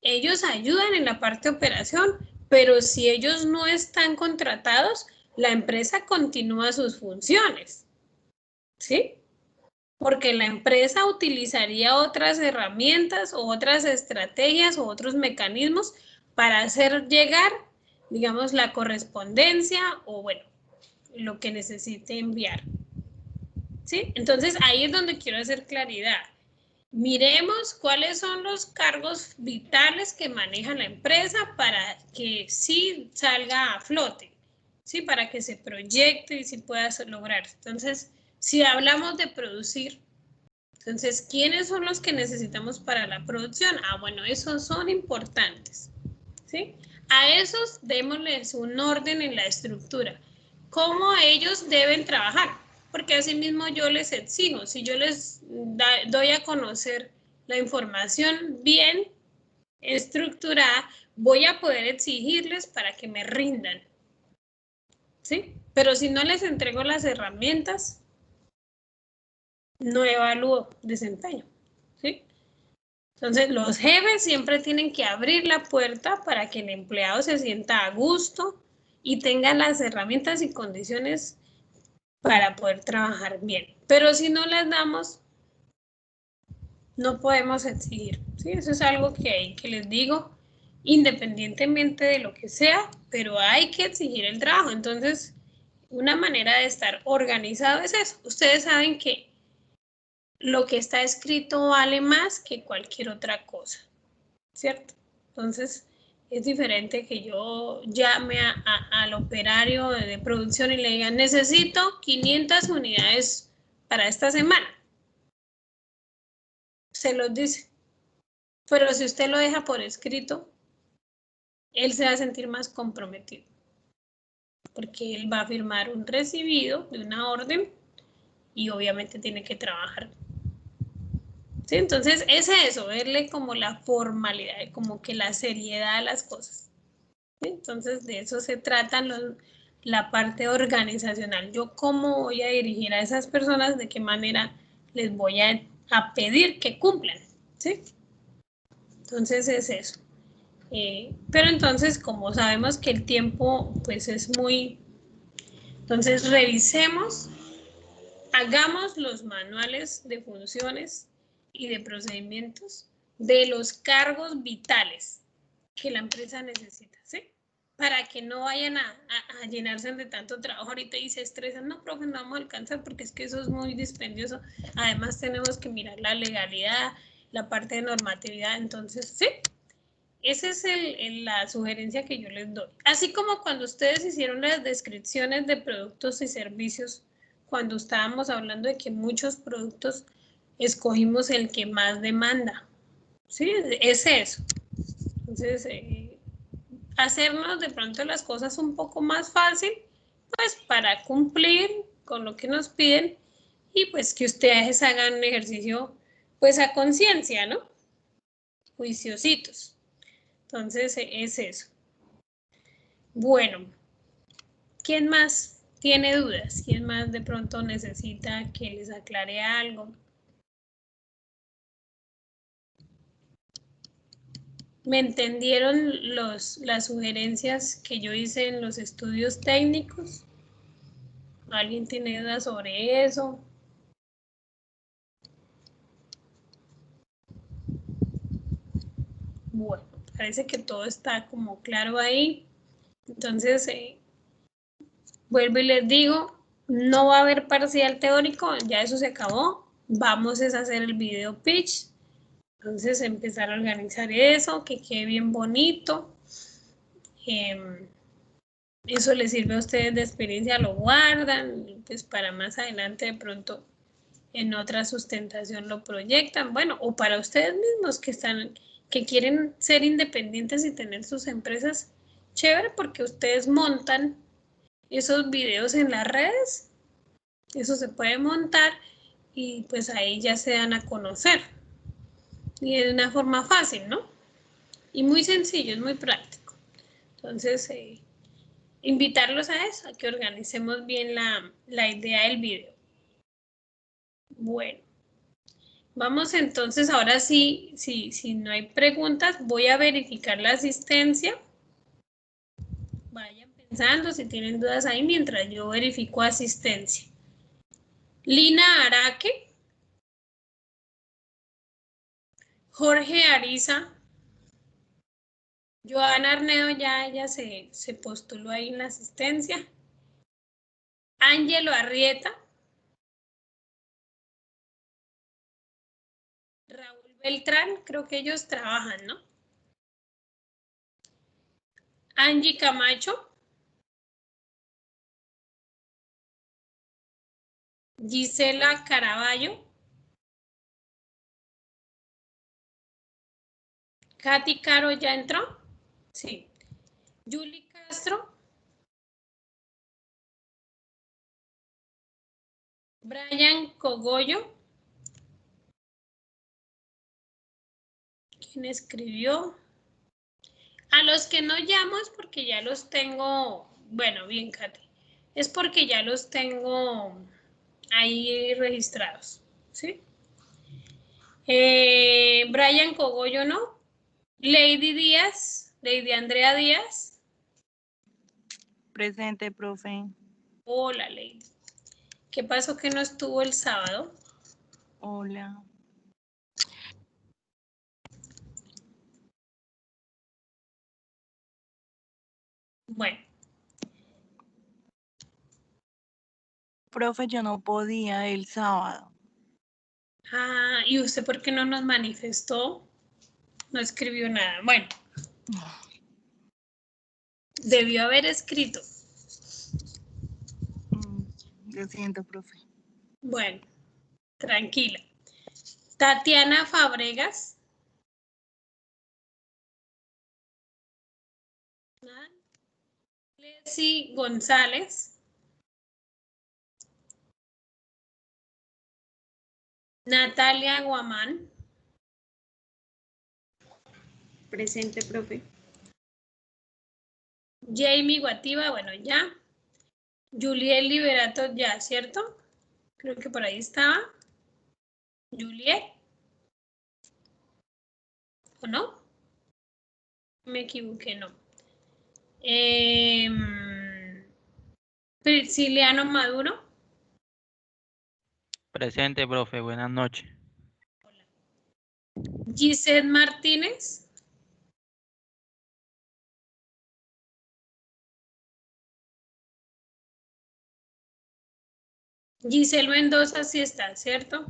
ellos ayudan en la parte de operación, pero si ellos no están contratados, la empresa continúa sus funciones, ¿sí? Porque la empresa utilizaría otras herramientas o otras estrategias o otros mecanismos para hacer llegar, digamos, la correspondencia o, bueno, lo que necesite enviar. ¿Sí? Entonces, ahí es donde quiero hacer claridad. Miremos cuáles son los cargos vitales que maneja la empresa para que sí salga a flote, ¿sí? Para que se proyecte y sí pueda lograr. Entonces, si hablamos de producir, entonces, ¿quiénes son los que necesitamos para la producción? Bueno, esos son importantes, ¿sí? A esos démosles un orden en la estructura. ¿Cómo ellos deben trabajar? Porque así mismo yo les exijo, si yo les doy a conocer la información bien estructurada, voy a poder exigirles para que me rindan, ¿sí? Pero si no les entrego las herramientas, no evalúo desempeño, ¿sí? Entonces, los jefes siempre tienen que abrir la puerta para que el empleado se sienta a gusto y tenga las herramientas y condiciones para poder trabajar bien. Pero si no las damos, no podemos exigir, ¿sí? Eso es algo que les digo, independientemente de lo que sea, pero hay que exigir el trabajo. Entonces, una manera de estar organizado es eso. Ustedes saben que lo que está escrito vale más que cualquier otra cosa, ¿cierto? Entonces, es diferente que yo llame al operario de producción y le diga, necesito 500 unidades para esta semana. se los dice. Pero si usted lo deja por escrito, él se va a sentir más comprometido. Porque él va a firmar un recibido de una orden y obviamente tiene que trabajar. ¿Sí? Entonces es eso, verle como la formalidad, como que la seriedad a las cosas. ¿Sí? Entonces de eso se trata la parte organizacional. Yo cómo voy a dirigir a esas personas, de qué manera les voy a pedir que cumplan. ¿Sí? Entonces es eso. Pero entonces, como sabemos que el tiempo pues es muy... Entonces revisemos, hagamos los manuales de funciones y de procedimientos de los cargos vitales que la empresa necesita, ¿sí? Para que no vayan a llenarse de tanto trabajo ahorita y se estresan. No, profe, no vamos a alcanzar porque es que eso es muy dispendioso. Además tenemos que mirar la legalidad, la parte de normatividad. Entonces, ¿sí? Esa es la sugerencia que yo les doy. Así como cuando ustedes hicieron las descripciones de productos y servicios, cuando estábamos hablando de que muchos productos escogimos el que más demanda. ¿Sí? Es eso. Entonces, hacernos de pronto las cosas un poco más fácil, pues para cumplir con lo que nos piden y pues que ustedes hagan un ejercicio pues a conciencia, ¿no? Juiciositos. Entonces es eso. Bueno, ¿quién más tiene dudas? ¿Quién más de pronto necesita que les aclare algo? ¿Me entendieron las sugerencias que yo hice en los estudios técnicos? ¿Alguien tiene dudas sobre eso? Bueno, parece que todo está como claro ahí. Entonces, vuelvo y les digo, no va a haber parcial teórico, ya eso se acabó. Vamos a hacer el video pitch. Entonces, empezar a organizar eso, que quede bien bonito. Eso les sirve a ustedes de experiencia, lo guardan, pues para más adelante de pronto en otra sustentación lo proyectan. Bueno, o para ustedes mismos que quieren ser independientes y tener sus empresas, chévere, porque ustedes montan esos videos en las redes, eso se puede montar y pues ahí ya se dan a conocer. Y de una forma fácil, ¿no? Y muy sencillo, es muy práctico. Entonces, invitarlos a eso, a que organicemos bien la idea del video. Bueno. Vamos entonces, ahora sí, si no hay preguntas, voy a verificar la asistencia. Vayan pensando si tienen dudas ahí mientras yo verifico asistencia. Lina Araque. Jorge Ariza. Joana Arnedo, ya ella se postuló ahí en la asistencia. Ángelo Arrieta. Raúl Beltrán, creo que ellos trabajan, ¿no? Angie Camacho. Gisela Caraballo. Katy Caro, ¿ya entró? Sí. Julie Castro. Brian Cogollo. ¿Quién escribió? A los que no llamo es porque ya los tengo, bueno, bien, Katy, es porque ya los tengo ahí registrados, ¿sí? Brian Cogollo, ¿no? Lady Díaz, Lady Andrea Díaz. Presente, profe. Hola, Lady. ¿Qué pasó que no estuvo el sábado? Hola. Bueno. Profe, yo no podía el sábado. Ah, ¿y usted por qué no nos manifestó? No escribió nada. Bueno. Debió haber escrito. Lo siento, profe. Bueno, tranquila. Tatiana Fabregas. Leslie González. Natalia Guamán. Presente, profe. Jamie Guativa, bueno, ya. Juliet Liberato, ya, ¿cierto? Creo que por ahí estaba. Juliet. ¿O no? Me equivoqué, no. Prisciliano Maduro. Presente, profe. Buenas noches. Gisette Martínez. Giselle Mendoza sí está, ¿cierto?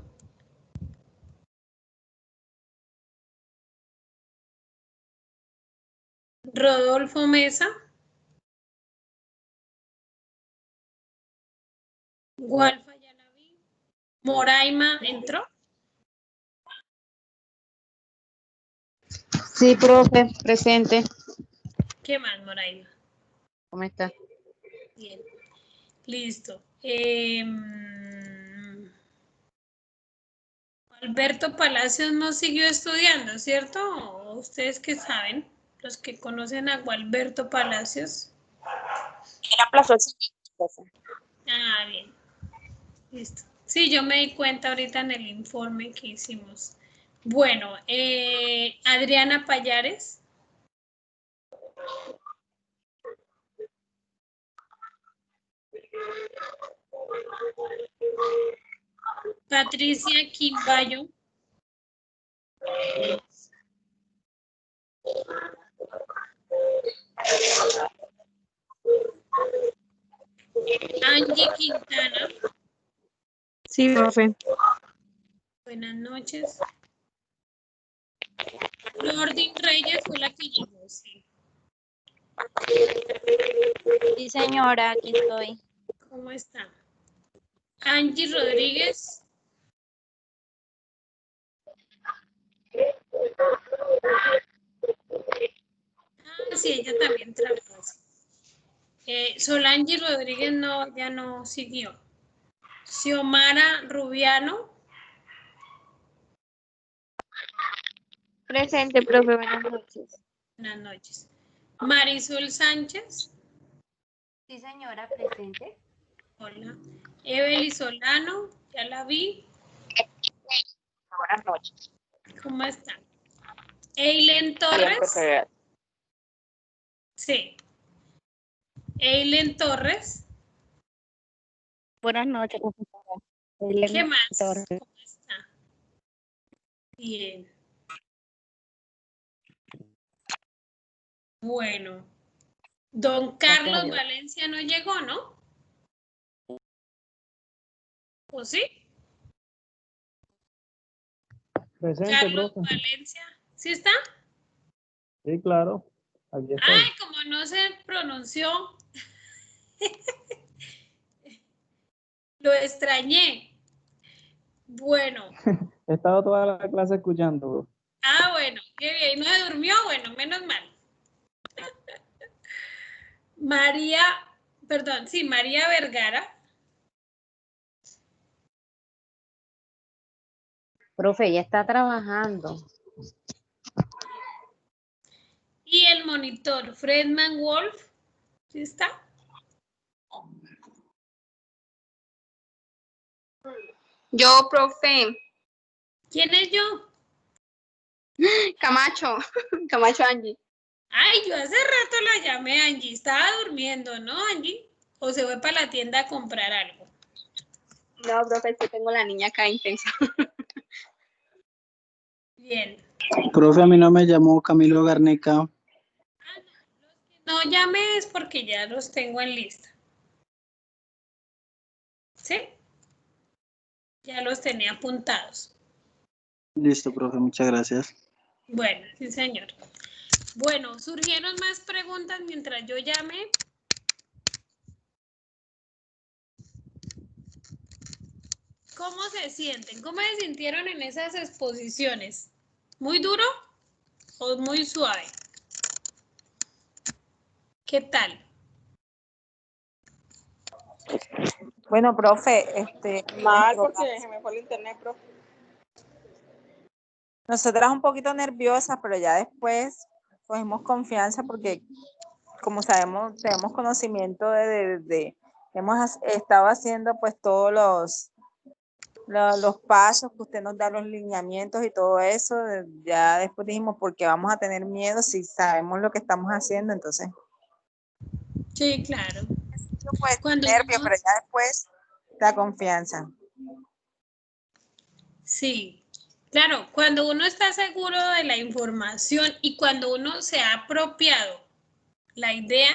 Rodolfo Mesa. Gualfa ya la vi. Moraima entró. Sí, profe, presente. ¿Qué más, Moraima? ¿Cómo está? Bien. Listo. Alberto Palacios no siguió estudiando, ¿cierto? ¿O ustedes qué saben? Los que conocen a Gualberto Palacios. Ah, bien. Listo. Sí, yo me di cuenta ahorita en el informe que hicimos. Bueno, Adriana Payares. Patricia Quimbayo. Angie Quintana. Sí, profe. Buenas noches. Lordin Reyes fue la que llegó, sí. Sí, señora, aquí estoy. ¿Cómo está? Angie Rodríguez. Ah, sí, ella también trabajó. Solange Rodríguez no, ya no siguió. Xiomara Rubiano. Presente, profe, buenas noches. Buenas noches. Marisol Sánchez. Sí, señora, presente. Hola. Evely Solano, ya la vi. Buenas noches. ¿Cómo está? Eileen Bien, Torres. profe. Sí. Eileen Torres. Buenas noches, profesora. ¿Qué más? ¿Cómo está? Bien. Bueno. Don Carlos Valencia no llegó, ¿no? ¿O sí? Presente, Carlos profe. Valencia. ¿Sí está? Sí, claro. Aquí estoy. Ay, como no se pronunció. Lo extrañé. Bueno. He estado toda la clase escuchando. Ah, bueno, qué bien. ¿No se durmió? Bueno, menos mal. María Vergara. Profe, ya está trabajando. Y el monitor, Fredman Wolf. ¿Sí está? Yo, profe. ¿Quién es yo? Camacho. Camacho Angie. Ay, yo hace rato la llamé, Angie. Estaba durmiendo, ¿no, Angie? ¿O se fue para la tienda a comprar algo? No, profe, sí tengo la niña acá intensa. Bien. Profe, a mí no me llamó Camilo Garnica. No llamé es porque ya los tengo en lista. ¿Sí? Ya los tenía apuntados. Listo, profe, muchas gracias. Bueno, sí, señor. Bueno, ¿surgieron más preguntas mientras yo llame? ¿Cómo se sienten? ¿Cómo se sintieron en esas exposiciones? ¿Muy duro o muy suave? ¿Qué tal? Bueno, profe, Mal porque se me fue el internet, profe. nosotras un poquito nerviosas, pero ya después cogimos confianza porque, como sabemos, tenemos conocimiento hemos estado haciendo pues todos los pasos que usted nos da, los lineamientos y todo eso. Ya después dijimos, ¿por qué vamos a tener miedo si sabemos lo que estamos haciendo? Entonces, Sí, claro. pues Cuando nervio, uno- pero ya después da confianza. Sí, claro, cuando uno está seguro de la información y cuando uno se ha apropiado la idea,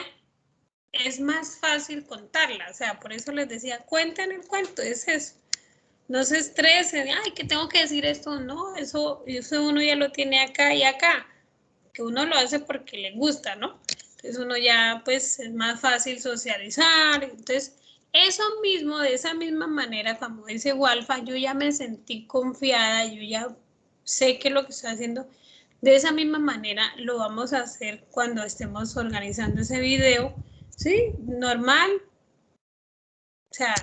es más fácil contarla. O sea, por eso les decía, cuenten el cuento, es eso. No se estresen, ay, que tengo que decir esto, no, eso uno ya lo tiene acá y acá, que uno lo hace porque le gusta, ¿no? Entonces uno ya, pues, es más fácil socializar. Entonces, eso mismo, de esa misma manera, como dice Walfa, yo ya me sentí confiada, yo ya sé que lo que estoy haciendo, de esa misma manera lo vamos a hacer cuando estemos organizando ese video, ¿sí? Normal, o sea,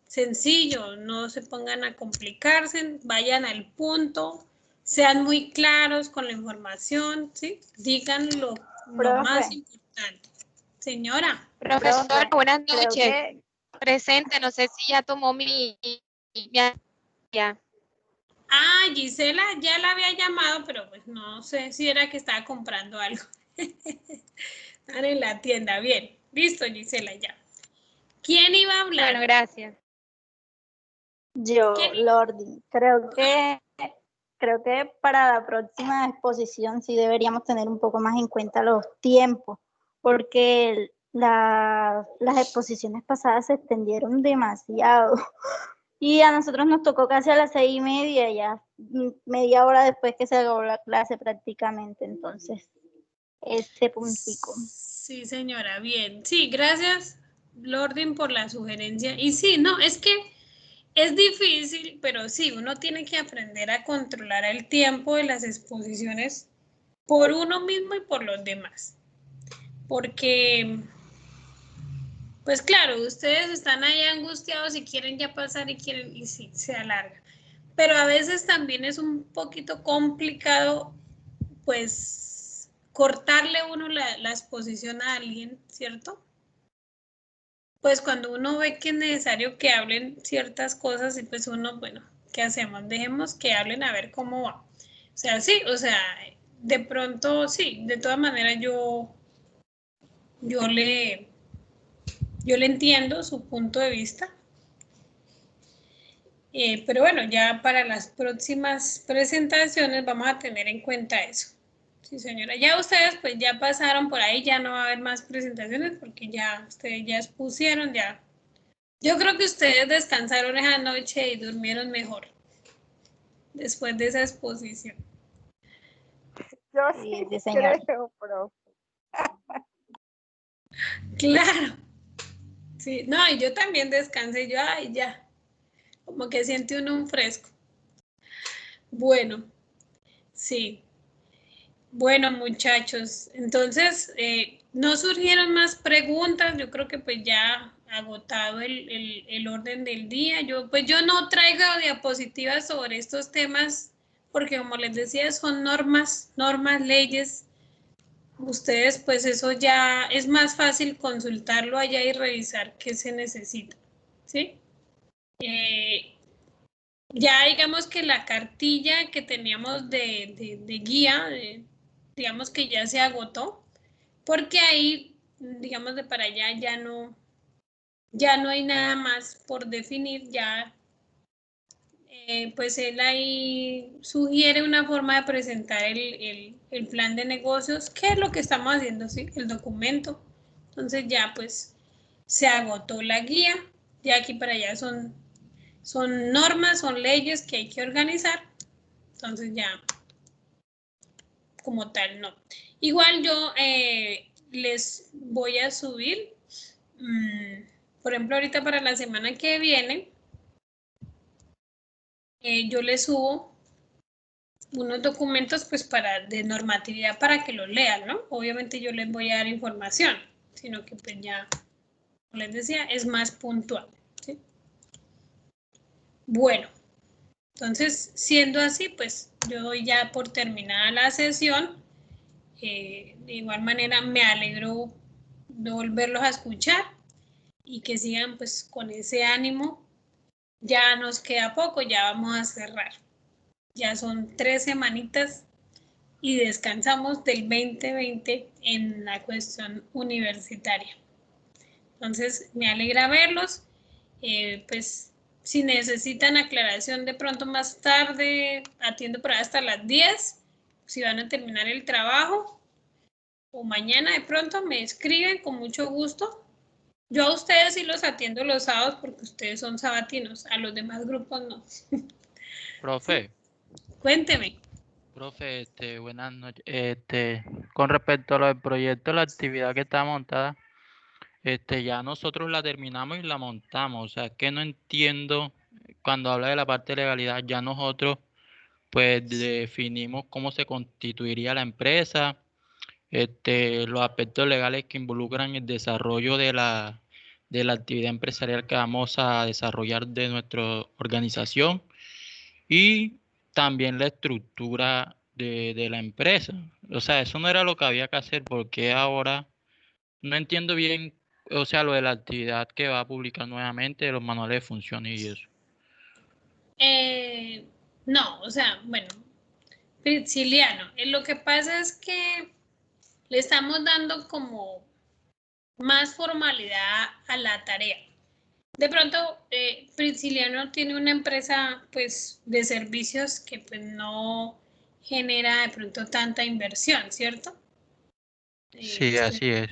sencillo, no se pongan a complicarse, vayan al punto, sean muy claros con la información, ¿sí? Digan lo más importante. Señora. Profesora, buenas Creo noches. que Presente, no sé si ya tomó ya. Ah, Gisela ya la había llamado, pero pues no sé si era que estaba comprando algo. Están en la tienda, bien. Listo, Gisela, ya. ¿Quién iba a hablar? Bueno, gracias. yo, ¿Quién Lordi, creo que para la próxima exposición sí deberíamos tener un poco más en cuenta los tiempos, porque las exposiciones pasadas se extendieron demasiado y a nosotros nos tocó casi a las 6:30, ya media hora después que se acabó la clase prácticamente, entonces ese puntico. Sí, señora, bien. Sí, gracias, Lordin, por la sugerencia. Y sí, no, es que es difícil, pero sí, uno tiene que aprender a controlar el tiempo de las exposiciones por uno mismo y por los demás. Porque, pues claro, ustedes están ahí angustiados y quieren ya pasar y sí, se alarga. Pero a veces también es un poquito complicado, pues, cortarle uno la exposición a alguien, ¿cierto? Pues cuando uno ve que es necesario que hablen ciertas cosas y pues uno, bueno, ¿qué hacemos? Dejemos que hablen a ver cómo va. O sea, sí, o sea, de pronto sí, de todas maneras yo le entiendo su punto de vista. Pero bueno, ya para las próximas presentaciones vamos a tener en cuenta eso. Sí, señora. Ya ustedes pues ya pasaron por ahí, ya no va a haber más presentaciones porque ya ustedes ya expusieron, ya. Yo creo que ustedes descansaron esa noche y durmieron mejor después de esa exposición. Yo Sí, sí señora. creo, profe. Claro. Sí, no, y yo también descansé, yo, ay, ya, como que siente uno un fresco. Bueno, sí. Bueno, muchachos, entonces, no surgieron más preguntas, yo creo que pues ya agotado el orden del día. Yo no traigo diapositivas sobre estos temas porque como les decía, son normas, leyes. Ustedes pues eso ya es más fácil consultarlo allá y revisar qué se necesita, ¿sí? Ya digamos que la cartilla que teníamos de guía, digamos que ya se agotó, porque ahí, digamos de para allá ya no hay nada más por definir, ya pues él ahí sugiere una forma de presentar el plan de negocios, que es lo que estamos haciendo, ¿sí? El documento. Entonces ya pues se agotó la guía, ya aquí para allá son normas, son leyes que hay que organizar, entonces ya como tal no. Igual yo les voy a subir, por ejemplo ahorita para la semana que viene, yo les subo unos documentos pues de normatividad para que los lean, ¿no? Obviamente yo les voy a dar información, sino que pues ya, como les decía, es más puntual, ¿sí? Bueno, entonces, siendo así, pues yo doy ya por terminada la sesión. De igual manera, me alegro de volverlos a escuchar y que sigan pues con ese ánimo. Ya nos queda poco, ya vamos a cerrar. Ya son 3 semanitas y descansamos del 2020 en la cuestión universitaria. Entonces, me alegra verlos. Pues, si necesitan aclaración de pronto más tarde, atiendo por ahí hasta las 10. Si van a terminar el trabajo o mañana de pronto me escriben con mucho gusto. Yo a ustedes sí los atiendo los sábados porque ustedes son sabatinos, a los demás grupos no. Profe, Cuénteme. profe, buenas noches. Con respecto a lo del proyecto, la actividad que está montada, ya nosotros la terminamos y la montamos. O sea, que no entiendo cuando habla de la parte de legalidad, ya nosotros pues definimos cómo se constituiría la empresa, los aspectos legales que involucran el desarrollo de la actividad empresarial que vamos a desarrollar de nuestra organización y también la estructura de la empresa. O sea, eso no era lo que había que hacer porque ahora no entiendo bien, o sea, lo de la actividad que va a publicar nuevamente, los manuales de funciones y eso. No, o sea, bueno, Prisciliano, lo que pasa es que le estamos dando como más formalidad a la tarea. De pronto, Prisciliano tiene una empresa pues de servicios que pues no genera de pronto tanta inversión, ¿cierto? Sí, así es.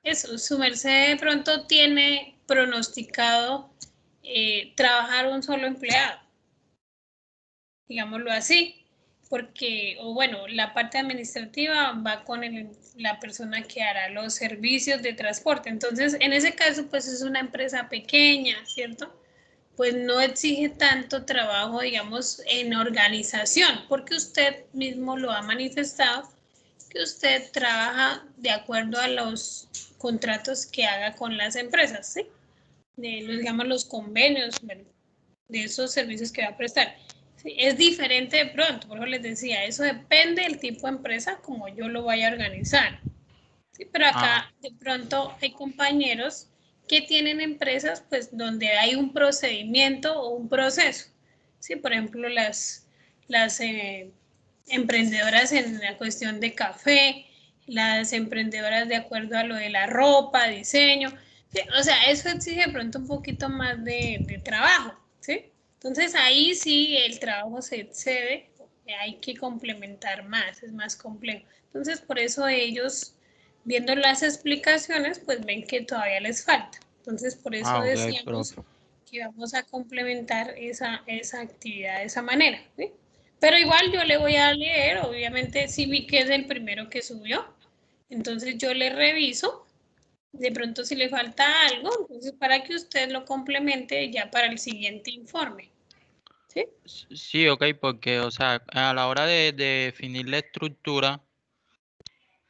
Eso, su merced de pronto tiene pronosticado trabajar un solo empleado, digámoslo así, porque, o bueno, la parte administrativa va con la persona que hará los servicios de transporte. Entonces, en ese caso, pues es una empresa pequeña, ¿cierto? Pues no exige tanto trabajo, digamos, en organización, porque usted mismo lo ha manifestado, que usted trabaja de acuerdo a los contratos que haga con las empresas, ¿sí? Digamos, los convenios, bueno, de esos servicios que va a prestar. Sí, es diferente de pronto, por eso les decía, eso depende del tipo de empresa como yo lo vaya a organizar. Sí, pero acá de pronto hay compañeros que tienen empresas pues donde hay un procedimiento o un proceso. Sí, por ejemplo, las emprendedoras en la cuestión de café, las emprendedoras de acuerdo a lo de la ropa, diseño. Sí, o sea, eso exige de pronto un poquito más de trabajo, ¿sí? Entonces ahí sí el trabajo se excede, hay que complementar más, es más complejo. Entonces por eso ellos, viendo las explicaciones, pues ven que todavía les falta. Entonces por eso Ok, decíamos profe. que vamos a complementar esa actividad de esa manera, ¿sí? Pero igual yo le voy a leer, obviamente sí vi que es el primero que subió, entonces yo le reviso, de pronto si le falta algo, entonces para que usted lo complemente ya para el siguiente informe, ¿sí? Sí, ok, porque, o sea, a la hora de definir la estructura,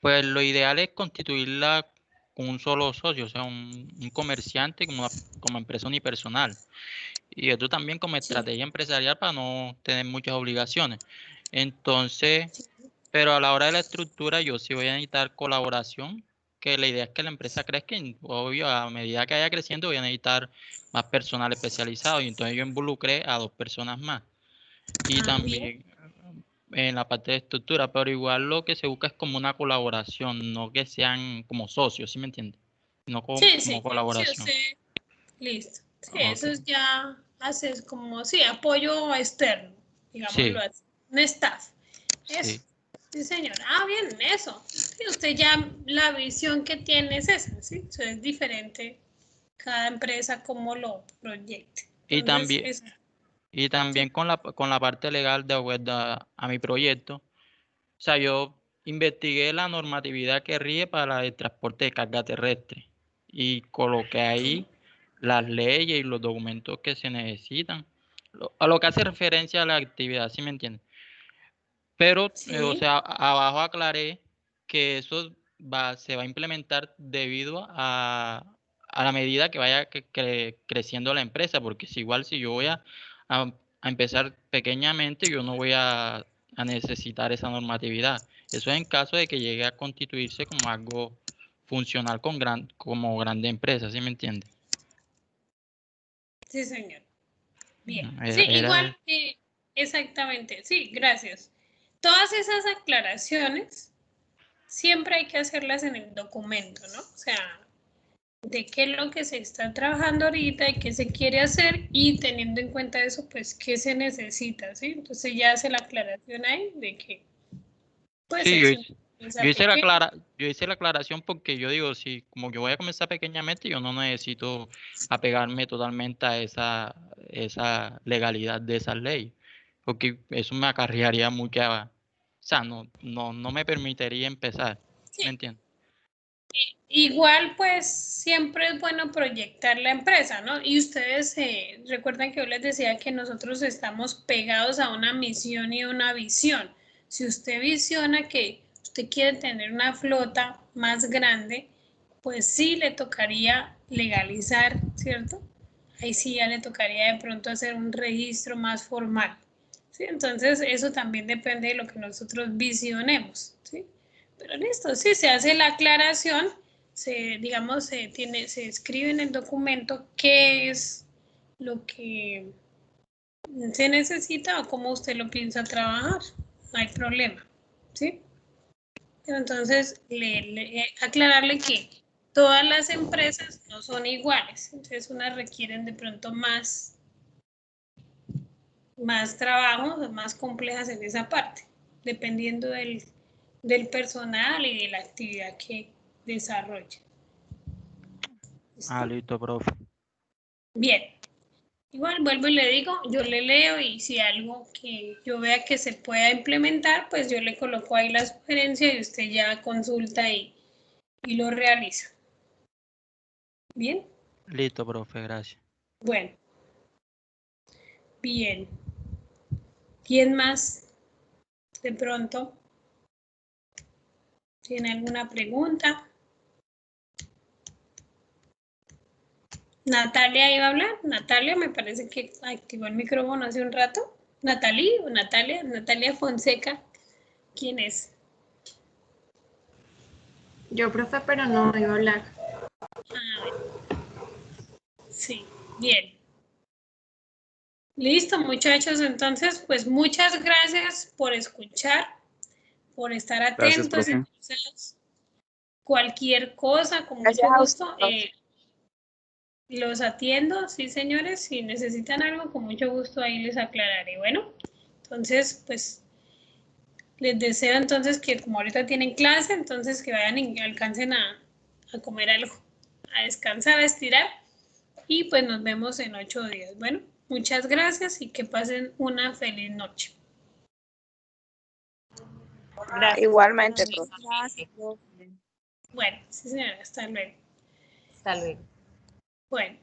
pues lo ideal es constituirla con un solo socio, o sea, un comerciante como empresa unipersonal. Y esto también como estrategia empresarial para no tener muchas obligaciones. Entonces, pero a la hora de la estructura yo sí voy a necesitar colaboración, que la idea es que la empresa crezca y obvio a medida que vaya creciendo voy a necesitar más personal especializado y entonces yo involucré a 2 personas más. Y también en la parte de estructura, pero igual lo que se busca es como una colaboración, no que sean como socios, ¿sí me entiendes? No como, Sí, como sí, sí, colaboración. usted, listo. Sí, Ok. eso es ya, haces como, sí, apoyo externo, digámoslo Sí, así, un staff. Eso, sí. sí, señor. Ah, bien, eso. Sí, usted ya, la visión que tiene es esa, ¿sí? Eso es diferente cada empresa como lo proyecte. Y Entonces, también, eso, y sí. también con la parte legal de acuerdo a mi proyecto. O sea, yo investigué la normatividad que rige para el transporte de carga terrestre y coloqué ahí las leyes y los documentos que se necesitan. a lo que hace referencia a la actividad, ¿sí me entiendes? Pero, o Sí. sea, abajo aclaré que eso se va a implementar debido a la medida que vaya creciendo la empresa, porque si igual si yo voy a empezar pequeñamente, yo no voy a necesitar esa normatividad. Eso es en caso de que llegue a constituirse como algo funcional como grande empresa, ¿sí me entiende? Sí, señor. Bien. Era, Sí, igual, era- exactamente. Sí, gracias. Todas esas aclaraciones siempre hay que hacerlas en el documento, ¿no? O sea, de qué es lo que se está trabajando ahorita y qué se quiere hacer y teniendo en cuenta eso, pues, qué se necesita, ¿sí? Entonces ya hace la aclaración ahí de que, pues, Sí, es una empresa pequeña. yo hice la aclaración porque yo digo, si como yo voy a comenzar pequeñamente, yo no necesito apegarme totalmente a esa legalidad de esa ley, porque eso me acarrearía mucha, o sea, no me permitiría empezar, ¿me Sí. entiendes? Igual, pues siempre es bueno proyectar la empresa, ¿no? Y ustedes recuerdan que yo les decía que nosotros estamos pegados a una misión y una visión. Si usted visiona que usted quiere tener una flota más grande, pues sí le tocaría legalizar, ¿cierto? Ahí sí ya le tocaría de pronto hacer un registro más formal, ¿sí? Entonces eso también depende de lo que nosotros visionemos, ¿sí? Pero listo, sí, se hace la aclaración, digamos, se escribe en el documento qué es lo que se necesita o cómo usted lo piensa trabajar. No hay problema, ¿sí? Pero entonces, aclararle que todas las empresas no son iguales. Entonces, unas requieren de pronto más trabajo, más complejas en esa parte, dependiendo del personal y de la actividad que desarrolla. Ah, ¿Listo? listo, profe. Bien. Igual vuelvo y le digo, yo le leo y si algo que yo vea que se pueda implementar, pues yo le coloco ahí la sugerencia y usted ya consulta y lo realiza. Bien, Listo, profe, gracias. bueno, bien. ¿Quién más de pronto tiene alguna pregunta? Natalia iba a hablar. Natalia me parece que activó el micrófono hace un rato. Natalie o Natalia, Natalia Fonseca. ¿Quién es? Yo, profe, pero no iba a hablar. Ah, bueno. Sí, bien. Listo, muchachos. Entonces, pues muchas gracias por escuchar, por estar Gracias, atentos. profe. Entonces, cualquier cosa, con Gracias mucho a usted, gusto, profe. los atiendo. Sí, señores, si necesitan algo, con mucho gusto ahí les aclararé. Bueno, entonces, pues les deseo entonces que como ahorita tienen clase, entonces que vayan y alcancen a comer algo, a descansar, a estirar. Y pues nos vemos en 8 días. Bueno, muchas gracias y que pasen una feliz noche. Gracias. Igualmente, profe. Gracias, profe. Bueno, sí señora, hasta luego. Hasta luego. Bueno.